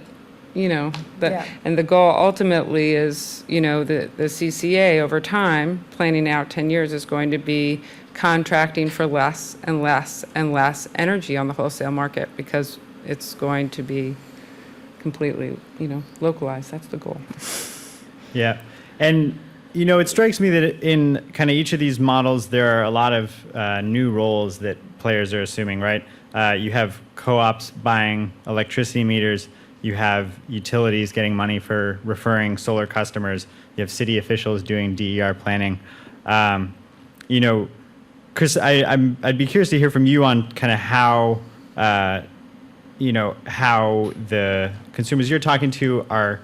and the goal ultimately is, the CCA over time, planning out 10 years, is going to be contracting for less and less and less energy on the wholesale market, because it's going to be completely, localized. That's the goal. Yeah. And, it strikes me that in kind of each of these models, there are a lot of new roles that players are assuming, right? You have co-ops buying electricity meters. You have utilities getting money for referring solar customers. You have city officials doing DER planning. Chris, I'd be curious to hear from you on kind of how, how the consumers you're talking to are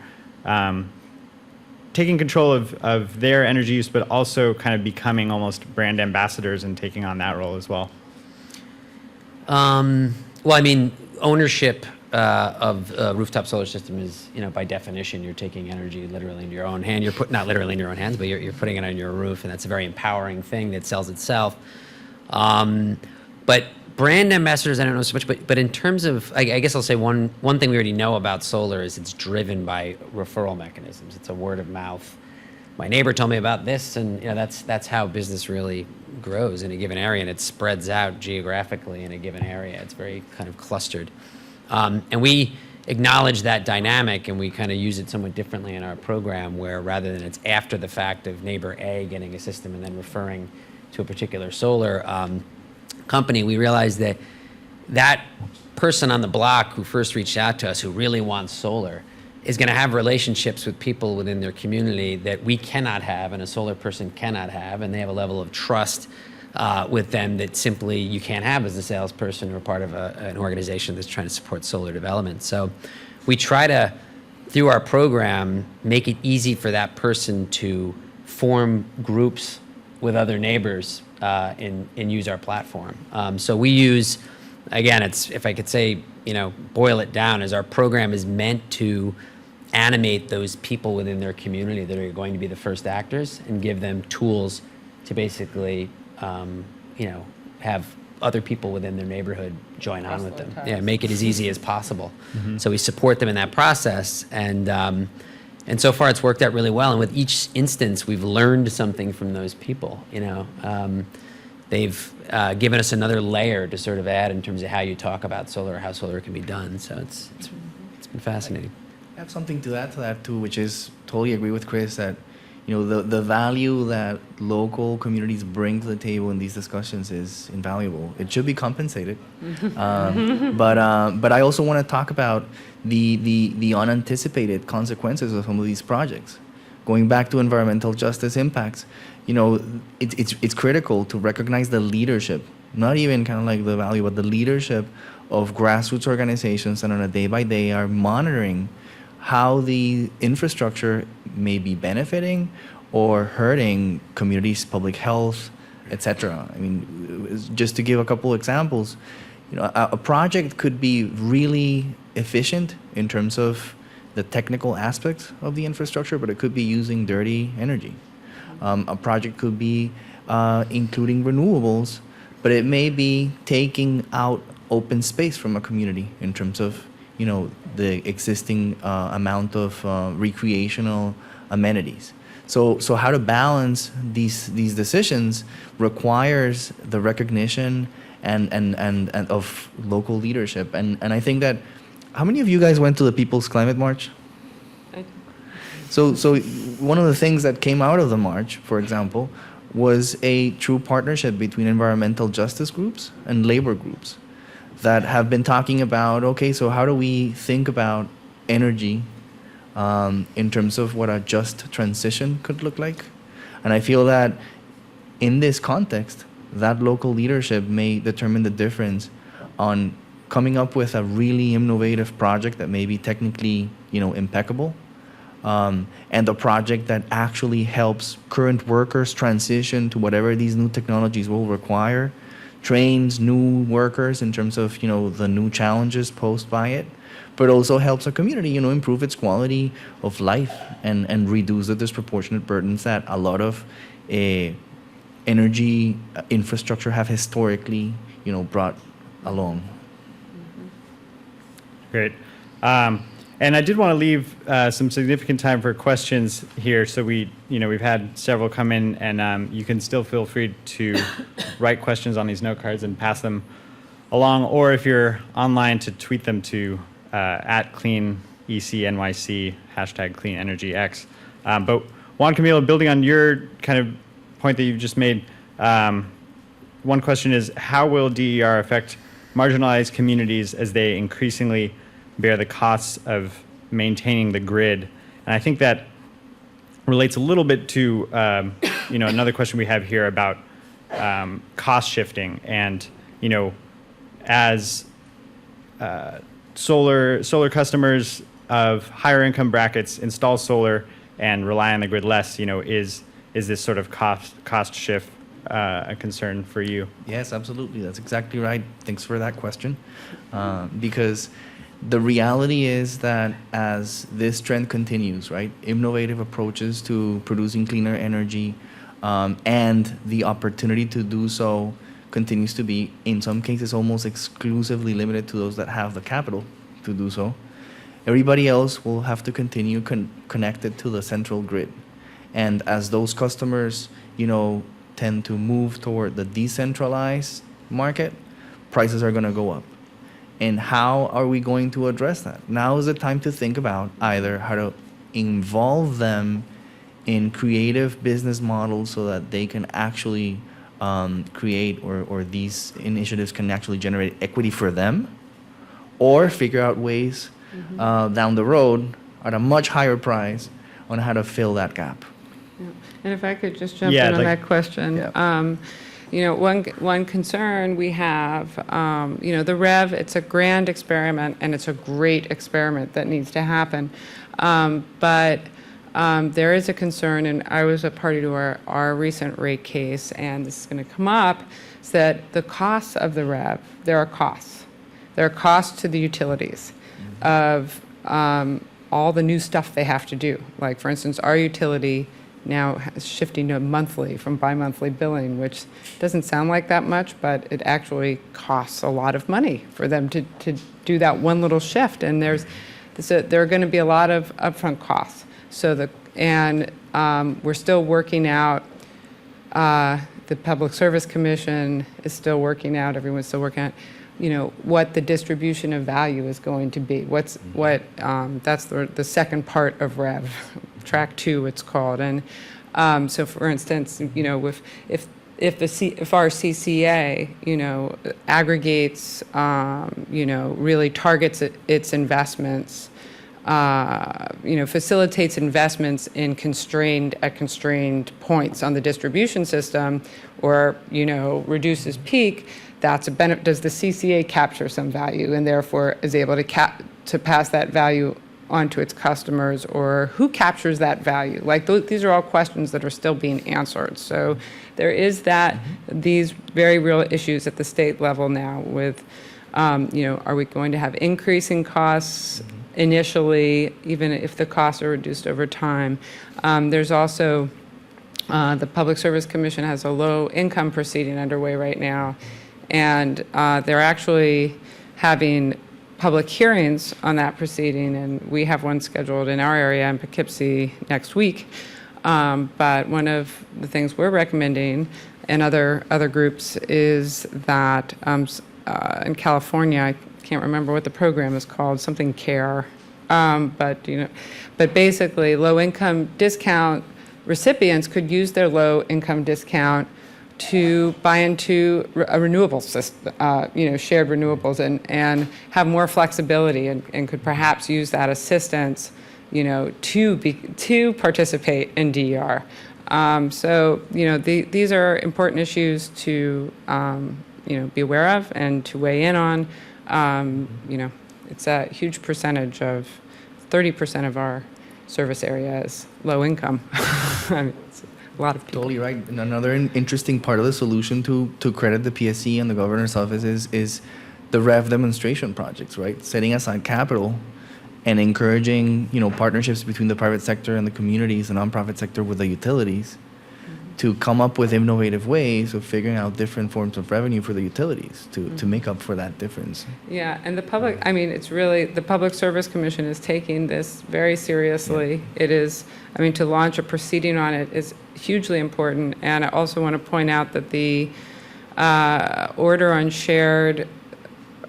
taking control of their energy use, but also kind of becoming almost brand ambassadors and taking on that role as well. Ownership of a rooftop solar system is, by definition, you're taking energy literally into your own hand. You're not literally in your own hands, but you're putting it on your roof, and that's a very empowering thing that sells itself. But brand ambassadors, I don't know so much, but in terms of, I guess I'll say one thing we already know about solar is it's driven by referral mechanisms. It's a word of mouth. My neighbor told me about this, and that's how business really grows in a given area, and it spreads out geographically in a given area. It's very kind of clustered. And we acknowledge that dynamic, and we kind of use it somewhat differently in our program, where rather than it's after the fact of neighbor A getting a system and then referring to a particular solar company, we realize that person on the block who first reached out to us, who really wants solar, is going to have relationships with people within their community that we cannot have and a solar person cannot have, and they have a level of trust with them that simply you can't have as a salesperson or part of an organization that's trying to support solar development. So we try to, through our program, make it easy for that person to form groups with other neighbors and use our platform. So we use, again, it's, if I could say, boil it down, is our program is meant to animate those people within their community that are going to be the first actors and give them tools to basically, have other people within their neighborhood join on with them. Yeah, make it as easy as possible. Mm-hmm. So we support them in that process, and so far it's worked out really well. And with each instance, we've learned something from those people. they've given us another layer to sort of add in terms of how you talk about solar, how solar can be done. So it's been fascinating. I have something to add to that too, which is totally agree with Chris that the value that local communities bring to the table in these discussions is invaluable. It should be compensated, but I also want to talk about the unanticipated consequences of some of these projects. Going back to environmental justice impacts, it's critical to recognize the leadership, not even kind of like the value, but the leadership of grassroots organizations that on a day-by-day are monitoring how the infrastructure may be benefiting or hurting communities' public health, etc. I mean, just to give a couple examples, a project could be really efficient in terms of the technical aspects of the infrastructure, but it could be using dirty energy. A project could be including renewables, but it may be taking out open space from a community in terms of the existing amount of recreational amenities. So how to balance these decisions requires the recognition and of local leadership. And I think that, how many of you guys went to the People's Climate March? So one of the things that came out of the march, for example, was a true partnership between environmental justice groups and labor groups that have been talking about, okay, so how do we think about energy in terms of what a just transition could look like? And I feel that in this context, that local leadership may determine the difference on coming up with a really innovative project that may be technically, impeccable, and a project that actually helps current workers transition to whatever these new technologies will require, trains new workers in terms of the new challenges posed by it, but also helps a community improve its quality of life and reduce the disproportionate burdens that a lot of energy infrastructure have historically brought along. Great. And I did want to leave some significant time for questions here. So we've had several come in, and you can still feel free to write questions on these note cards and pass them along, or if you're online, to tweet them to @CleanECNYC, #CleanEnergyX. But Juan Camilo, building on your kind of point that you've just made, one question is, how will DER affect marginalized communities as they increasingly bear the costs of maintaining the grid? And I think that relates a little bit to another question we have here about cost shifting, and as solar customers of higher income brackets install solar and rely on the grid less, is this sort of cost shift a concern for you? Yes, absolutely. That's exactly right. Thanks for that question. Because the reality is that as this trend continues, right, innovative approaches to producing cleaner energy and the opportunity to do so continues to be, in some cases, almost exclusively limited to those that have the capital to do so. Everybody else will have to continue connected to the central grid. And as those customers, tend to move toward the decentralized market, prices are going to go up. And how are we going to address that? Now is the time to think about either how to involve them in creative business models so that they can actually create or these initiatives can actually generate equity for them, or figure out ways down the road at a much higher price on how to fill that gap. Yeah. And if I could just jump in on that question. Yeah. One concern we have, the REV, it's a grand experiment, and it's a great experiment that needs to happen. But there is a concern, and I was a party to our recent rate case, and this is going to come up, is that the costs of the REV, there are costs. There are costs to the utilities of all the new stuff they have to do. Like, for instance, our utility now is shifting to monthly from bi-monthly billing, which doesn't sound like that much, but it actually costs a lot of money for them to do that one little shift. And there are going to be a lot of upfront costs. We're still working out the Public Service Commission is still working out, everyone's still working out, what the distribution of value is going to be. That's the second part of REV, track 2 it's called. And so for instance, if our CCA, aggregates, really targets its investments, facilitates investments in constrained points on the distribution system, or reduces peak, that's a benefit. Does the CCA capture some value and therefore is able to pass that value on to its customers, or who captures that value? Like these are all questions that are still being answered. So there is these very real issues at the state level now with, are we going to have increasing costs initially, even if the costs are reduced over time? There's also, the Public Service Commission has a low income proceeding underway right now, and they're actually having public hearings on that proceeding, and we have one scheduled in our area in Poughkeepsie next week. But one of the things we're recommending, and other groups, is that in California, I can't remember what the program is called, something CARE, but basically low-income discount recipients could use their low-income discount to buy into a renewable system, shared renewables, and have more flexibility, and could perhaps use that assistance, to participate in DER. So these are important issues to be aware of and to weigh in on. It's a huge percentage of 30% of our service area is low income. I mean, it's a lot of people. Totally right. And another interesting part of the solution to credit the PSC and the governor's office is the REV demonstration projects, right? Setting aside capital and encouraging, partnerships between the private sector and the communities, the nonprofit sector with the utilities, to come up with innovative ways of figuring out different forms of revenue for the utilities to make up for that difference. Yeah, and the Public Service Commission is taking this very seriously. Yeah. It is, to launch a proceeding on it is hugely important. And I also want to point out that the order on shared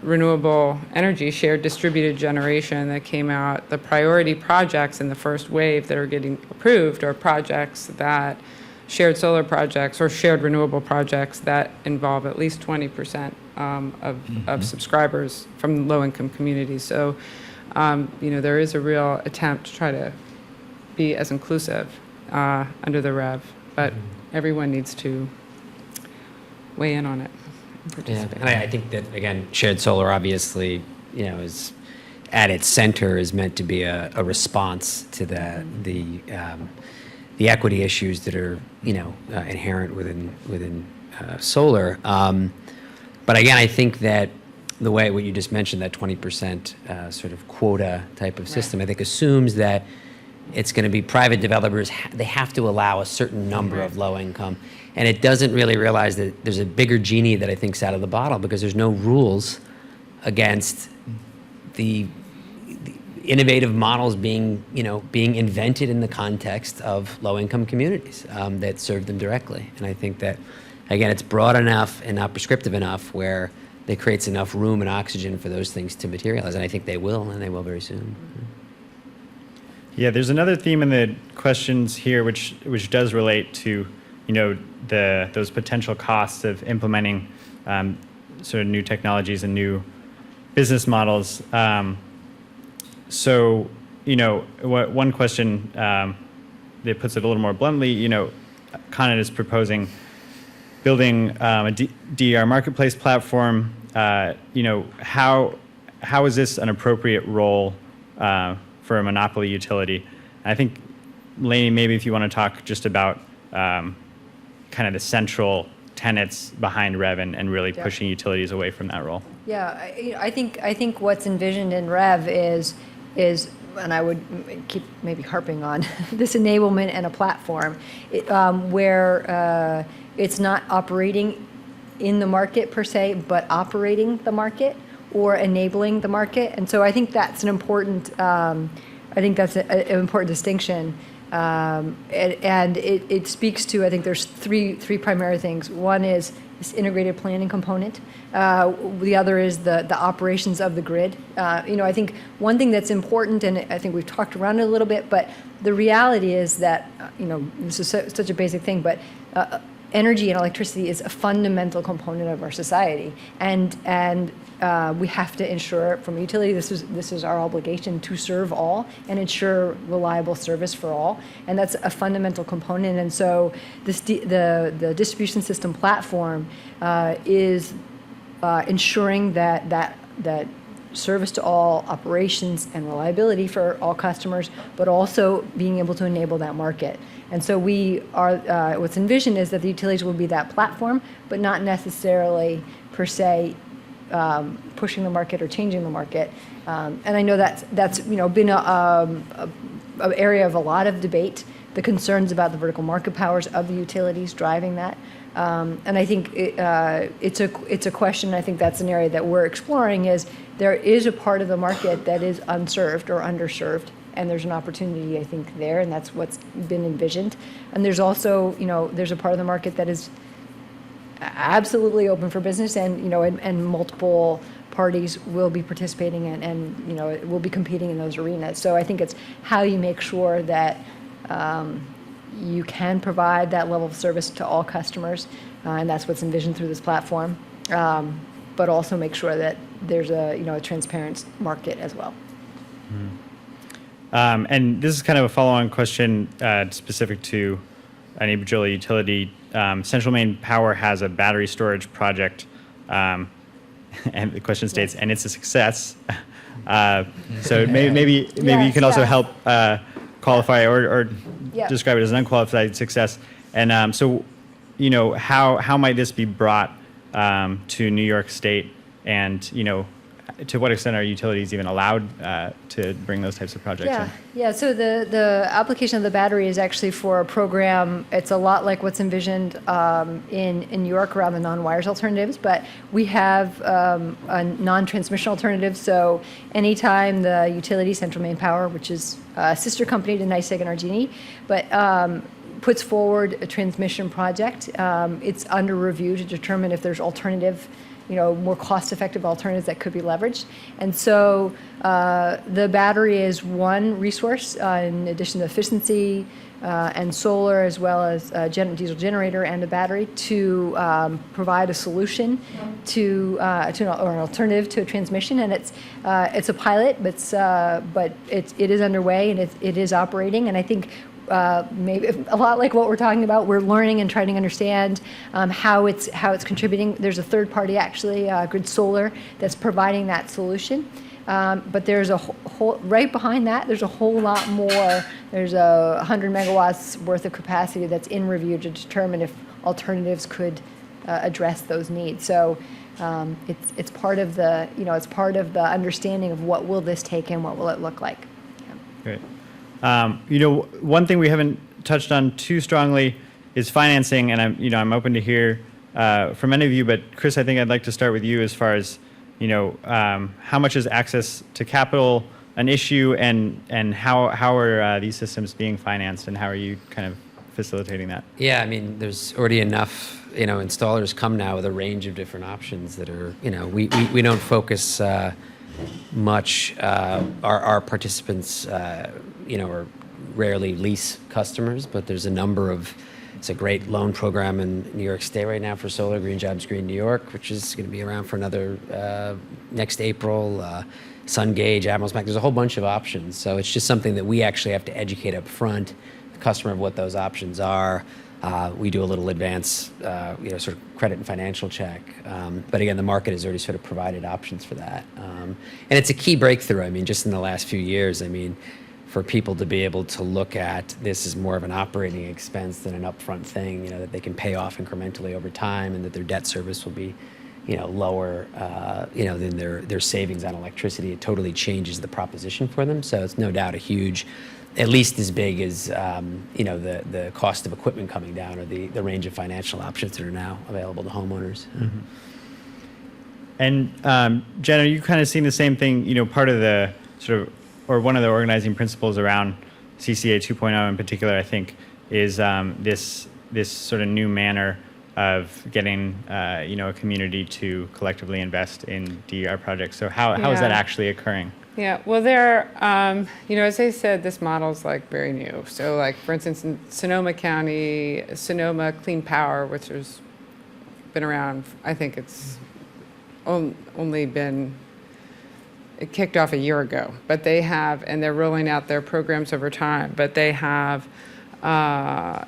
renewable energy, shared distributed generation that came out, the priority projects in the first wave that are getting approved are projects that shared solar projects or shared renewable projects that involve at least 20% of subscribers from low-income communities. So, there is a real attempt to try to be as inclusive under the REV, but everyone needs to weigh in on it. Yeah, and I think that, again, shared solar obviously, is at its center is meant to be a response to the equity issues that are, inherent within solar. But again, I think that the way what you just mentioned, that 20% sort of quota type of system, I think assumes that it's going to be private developers. They have to allow a certain number of low income, and it doesn't really realize that there's a bigger genie that I think's out of the bottle, because there's no rules against the innovative models being invented in the context of low-income communities that serve them directly. And I think that, again, it's broad enough and not prescriptive enough where it creates enough room and oxygen for those things to materialize. And I think they will, and they will very soon. Yeah, there's another theme in the questions here which does relate to, those potential costs of implementing sort of new technologies and new business models. So, one question that puts it a little more bluntly, Con Ed is proposing building a DER marketplace platform. How is this an appropriate role for a monopoly utility? And I think, Lainey, maybe if you want to talk just about kind of the central tenets behind REV and really pushing utilities away from that role. Yeah, I think what's envisioned in REV is, and I would keep maybe harping on this enablement and a platform where it's not operating in the market per se, but operating the market or enabling the market. And so I think that's an important, an important distinction. And it speaks to, I think there's three primary things. One is this integrated planning component. The other is the operations of the grid. I think one thing that's important, and I think we've talked around it a little bit, but the reality is that, this is such a basic thing, but energy and electricity is a fundamental component of our society. And we have to ensure, from a utility, this is our obligation to serve all and ensure reliable service for all, and that's a fundamental component. And so the distribution system platform is ensuring that service to all, operations and reliability for all customers, but also being able to enable that market. And so we are, what's envisioned is that the utilities will be that platform, but not necessarily per se pushing the market or changing the market. And I know that's been an area of a lot of debate, the concerns about the vertical market powers of the utilities driving that. And I think it's a question, I think that's an area that we're exploring, is there is a part of the market that is unserved or underserved, and there's an opportunity, I think, there, and that's what's been envisioned. And there's also, there's a part of the market that is absolutely open for business, and and multiple parties will be participating and will be competing in those arenas. So I think it's how you make sure that you can provide that level of service to all customers, and that's what's envisioned through this platform. But also make sure that there's a transparent market as well. And this is kind of a follow-on question specific to an Iberdrola utility. Central Maine Power has a battery storage project, and the question states, and it's a success. So maybe you can also help qualify or describe it as an unqualified success. And so, how might this be brought to New York State, and to what extent are utilities even allowed to bring those types of projects in? Yeah. So the application of the battery is actually for a program. It's a lot like what's envisioned in New York around the non-wires alternatives, but we have a non-transmission alternative. So anytime the utility, Central Maine Power, which is a sister company to NYSEG and Argini, but puts forward a transmission project, it's under review to determine if there's alternative, more cost-effective alternatives that could be leveraged. And so the battery is one resource in addition to efficiency and solar, as well as a diesel generator and a battery, to provide a solution to or an alternative to a transmission. And it's a pilot, but it is underway, and it is operating. And I think maybe a lot like what we're talking about, we're learning and trying to understand how it's contributing. There's a third party, actually, Grid Solar, that's providing that solution. But there's a whole, right behind that, there's a whole lot more. There's 100 megawatts worth of capacity that's in review to determine if alternatives could address those needs. So it's part of the, it's part of the understanding of what will this take and what will it look like. Great. One thing we haven't touched on too strongly is financing, and I'm open to hear from any of you. But Chris, I think I'd like to start with you as far as how much is access to capital an issue, and how are these systems being financed, and how are you kind of facilitating that? Yeah, there's already enough. Installers come now with a range of different options that are. We don't focus much. Our participants. Are rarely lease customers, but there's a number of, it's a great loan program in New York State right now for solar, Green Jobs, Green New York, which is going to be around for another, next April, SunGage, Admirals Bank, there's a whole bunch of options. So it's just something that we actually have to educate up front the customer of what those options are. We do a little advance, sort of credit and financial check. But again, the market has already sort of provided options for that. And it's a key breakthrough. Just in the last few years, for people to be able to look at this as more of an operating expense than an upfront thing, that they can pay off incrementally over time, and that their debt service will be, lower, than their savings on electricity. It totally changes the proposition for them. So it's no doubt a huge, at least as big as, the cost of equipment coming down, or the range of financial options that are now available to homeowners. Mm-hmm. And Jen, are you kind of seeing the same thing? Part of the sort of, or one of the organizing principles around CCA 2.0 in particular, I think, is this sort of new manner of getting a community to collectively invest in DER projects. So how is that Yeah. actually occurring? Yeah, well, as I said, this model's like very new. So, like for instance, in Sonoma County, Sonoma Clean Power, which has been around, I think it's only been it kicked off a year ago. But they have, and they're rolling out their programs over time. But they have a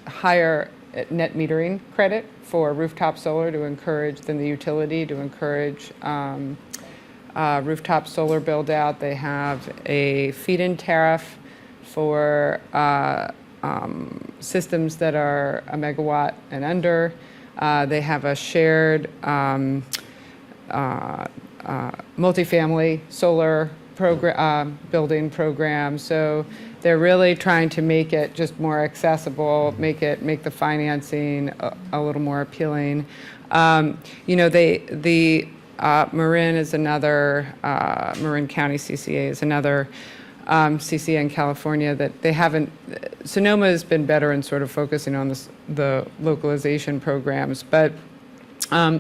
higher net metering credit for rooftop solar than the utility to encourage rooftop solar build out. They have a feed-in tariff for systems that are a megawatt and under. They have a shared multifamily solar building program. So they're really trying to make it just more accessible, make the financing a little more appealing. Marin is another, Marin County CCA is another CCA in California that they haven't, Sonoma has been better in sort of focusing on the localization programs, but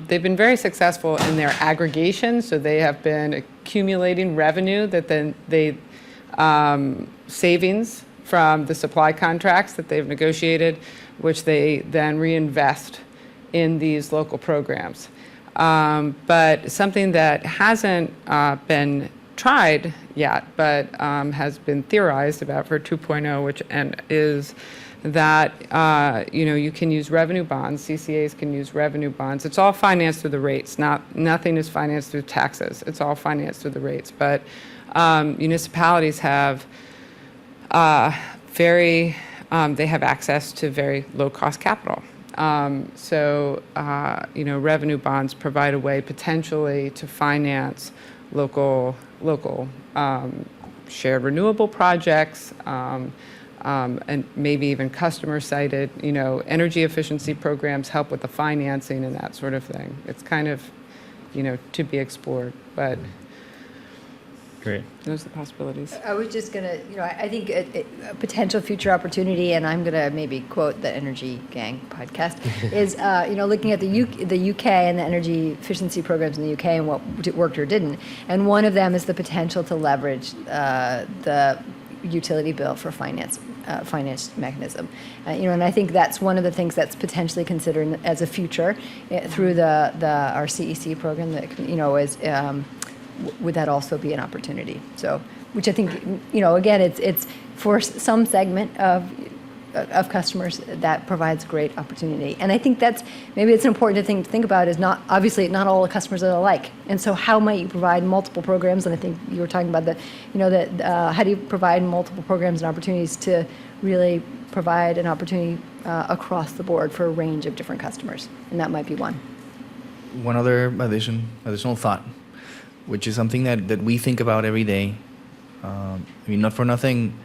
they've been very successful in their aggregation, so they have been accumulating revenue that then they savings from the supply contracts that they've negotiated, which they then reinvest in these local programs. But something that hasn't been tried yet, but has been theorized about for 2.0, is that you can use revenue bonds. CCAs can use revenue bonds. It's all financed through the rates. Nothing is financed through taxes. It's all financed through the rates. But municipalities have they have access to very low-cost capital. Revenue bonds provide a way potentially to finance local shared renewable projects. And maybe even customer-sited, energy efficiency programs help with the financing and that sort of thing. It's kind of, to be explored, but Great. those are the possibilities. I was just going to, I think a potential future opportunity, and I'm going to maybe quote the Energy Gang podcast, is, looking at the UK and the energy efficiency programs in the UK and what worked or didn't. And one of them is the potential to leverage the utility bill for finance mechanism, and I think that's one of the things that's potentially considered as a future through our CEC program. That is would that also be an opportunity? So, which I think again, it's for some segment of customers that provides great opportunity, and I think that's maybe it's an important thing to think about. Is not obviously not all the customers are alike, and so how might you provide multiple programs? And I think you were talking about how do you provide multiple programs and opportunities to really provide an opportunity across the board for a range of different customers, and that might be one. One other additional thought, which is something that we think about every day. Not for nothing.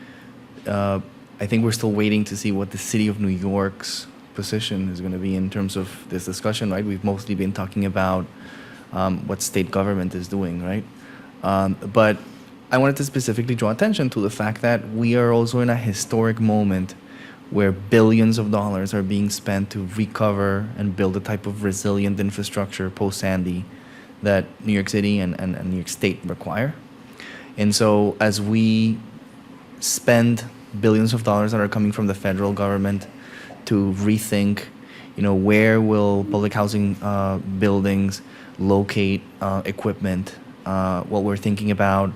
I think we're still waiting to see what the city of New York's position is going to be in terms of this discussion, right? We've mostly been talking about what state government is doing, right? But I wanted to specifically draw attention to the fact that we are also in a historic moment where billions of dollars are being spent to recover and build a type of resilient infrastructure post-Sandy that New York City and New York State require. And so as we spend billions of dollars that are coming from the federal government to rethink, where will public housing buildings locate equipment, what we're thinking about,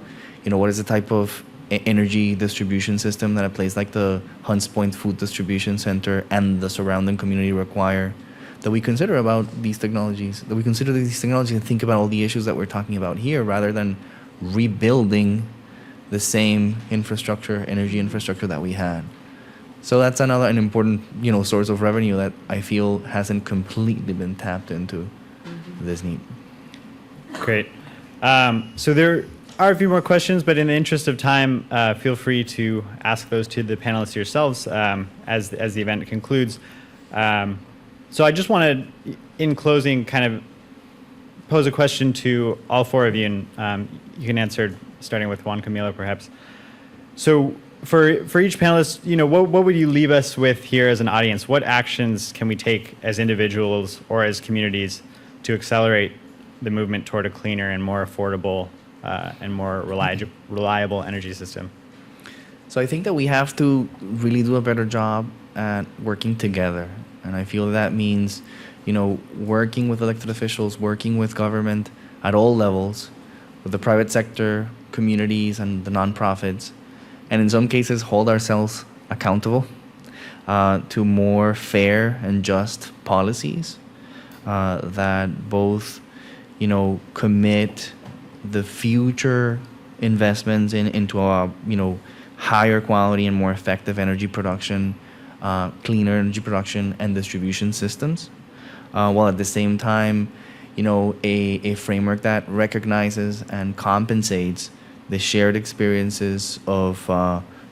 what is the type of energy distribution system that a place like the Hunts Point Food Distribution Center and the surrounding community require, that we consider about these technologies, and think about all the issues that we're talking about here, rather than rebuilding the same energy infrastructure that we had. So that's an important, source of revenue that I feel hasn't completely been tapped into this need. Great. So there are a few more questions, but in the interest of time, feel free to ask those to the panelists yourselves as the event concludes. So I just want to, in closing, kind of pose a question to all four of you, and you can answer starting with Juan Camilo, perhaps. So for each panelist, what would you leave us with here as an audience? What actions can we take as individuals or as communities to accelerate the movement toward a cleaner and more affordable and more reliable energy system? So I think that we have to really do a better job at working together. And I feel that means, working with elected officials, working with government at all levels, with the private sector, communities, and the nonprofits, and in some cases hold ourselves accountable to more fair and just policies that both, commit the future investments into a, higher quality and more effective energy production, cleaner energy production and distribution systems, while at the same time, a framework that recognizes and compensates the shared experiences of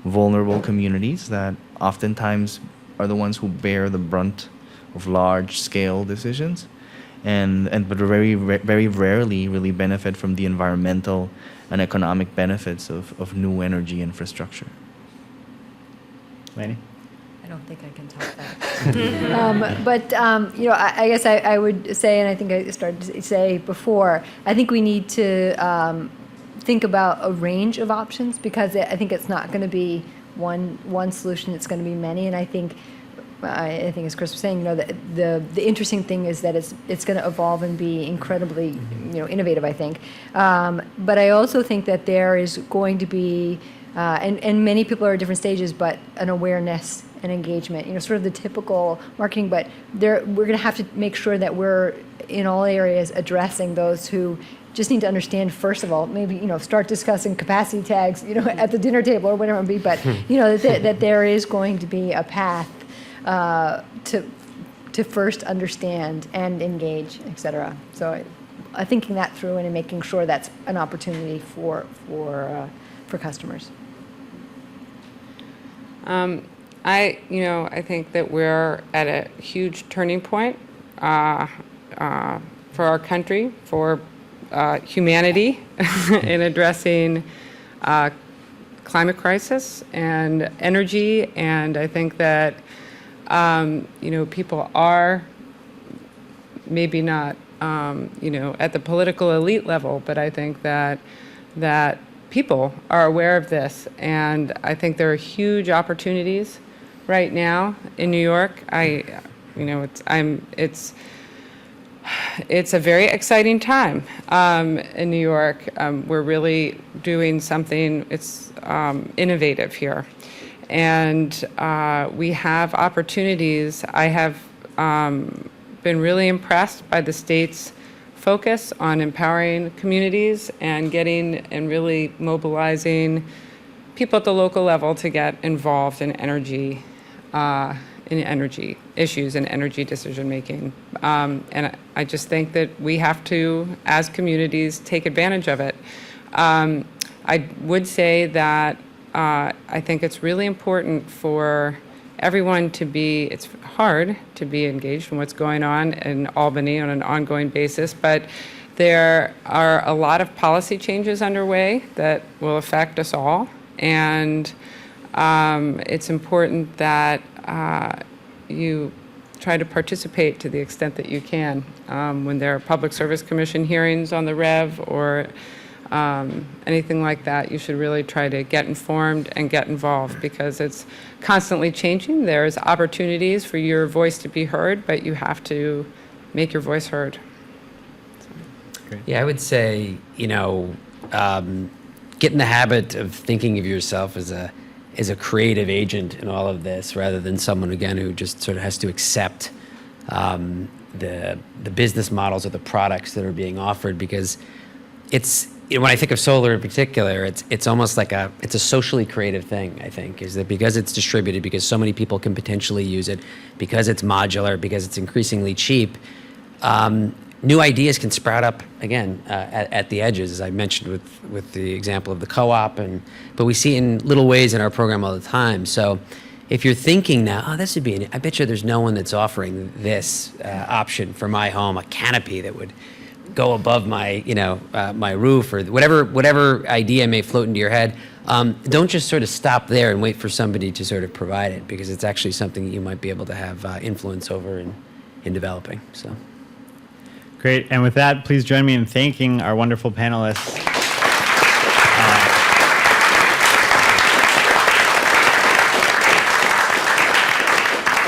vulnerable communities that oftentimes are the ones who bear the brunt of large-scale decisions, but very rarely really benefit from the environmental and economic benefits of new energy infrastructure. Laney? I don't think I can top that. But I guess I would say, and I think I started to say before, I think we need to think about a range of options, because I think it's not going to be one solution. It's going to be many, and I think as Chris was saying, the interesting thing is that it's going to evolve and be incredibly innovative, I think. But I also think that there is going to be and many people are at different stages, but an awareness and engagement, sort of the typical marketing, but we're going to have to make sure that we're in all areas addressing those who just need to understand, first of all, maybe, start discussing capacity tags, at the dinner table or whatever it may be, but, that there is going to be a path to first understand and engage, et cetera. So thinking that through and making sure that's an opportunity for customers. I think that we're at a huge turning point for our country, for humanity in addressing climate crisis and energy, and I think that people are maybe not at the political elite level, but I think that people are aware of this, and I think there are huge opportunities right now in New York. It's a very exciting time in New York. We're really doing something. It's innovative here, and we have opportunities. I have been really impressed by the state's focus on empowering communities and really mobilizing people at the local level to get involved in energy issues and energy decision making. And I just think that we have to, as communities, take advantage of it. I would say that I think it's really important for everyone it's hard to be engaged in what's going on in Albany on an ongoing basis, but there are a lot of policy changes underway that will affect us all, and it's important that you try to participate to the extent that you can. When there are Public Service Commission hearings on the REV or anything like that, you should really try to get informed and get involved, because it's constantly changing. There's opportunities for your voice to be heard, but you have to make your voice heard. Great. Yeah, I would say, get in the habit of thinking of yourself as a creative agent in all of this, rather than someone, again, who just sort of has to accept the business models or the products that are being offered, because when I think of solar in particular, it's almost like it's a socially creative thing, I think, is that because it's distributed, because so many people can potentially use it, because it's modular, because it's increasingly cheap, new ideas can sprout up again at the edges, as I mentioned with the example of the co-op, but we see it in little ways in our program all the time. So if you're thinking now, this would be, I bet you there's no one that's offering this option for my home, a canopy that would go above my, my roof or whatever idea may float into your head. Don't just sort of stop there and wait for somebody to sort of provide it, because it's actually something that you might be able to have influence over in developing. So. Great. And with that, please join me in thanking our wonderful panelists.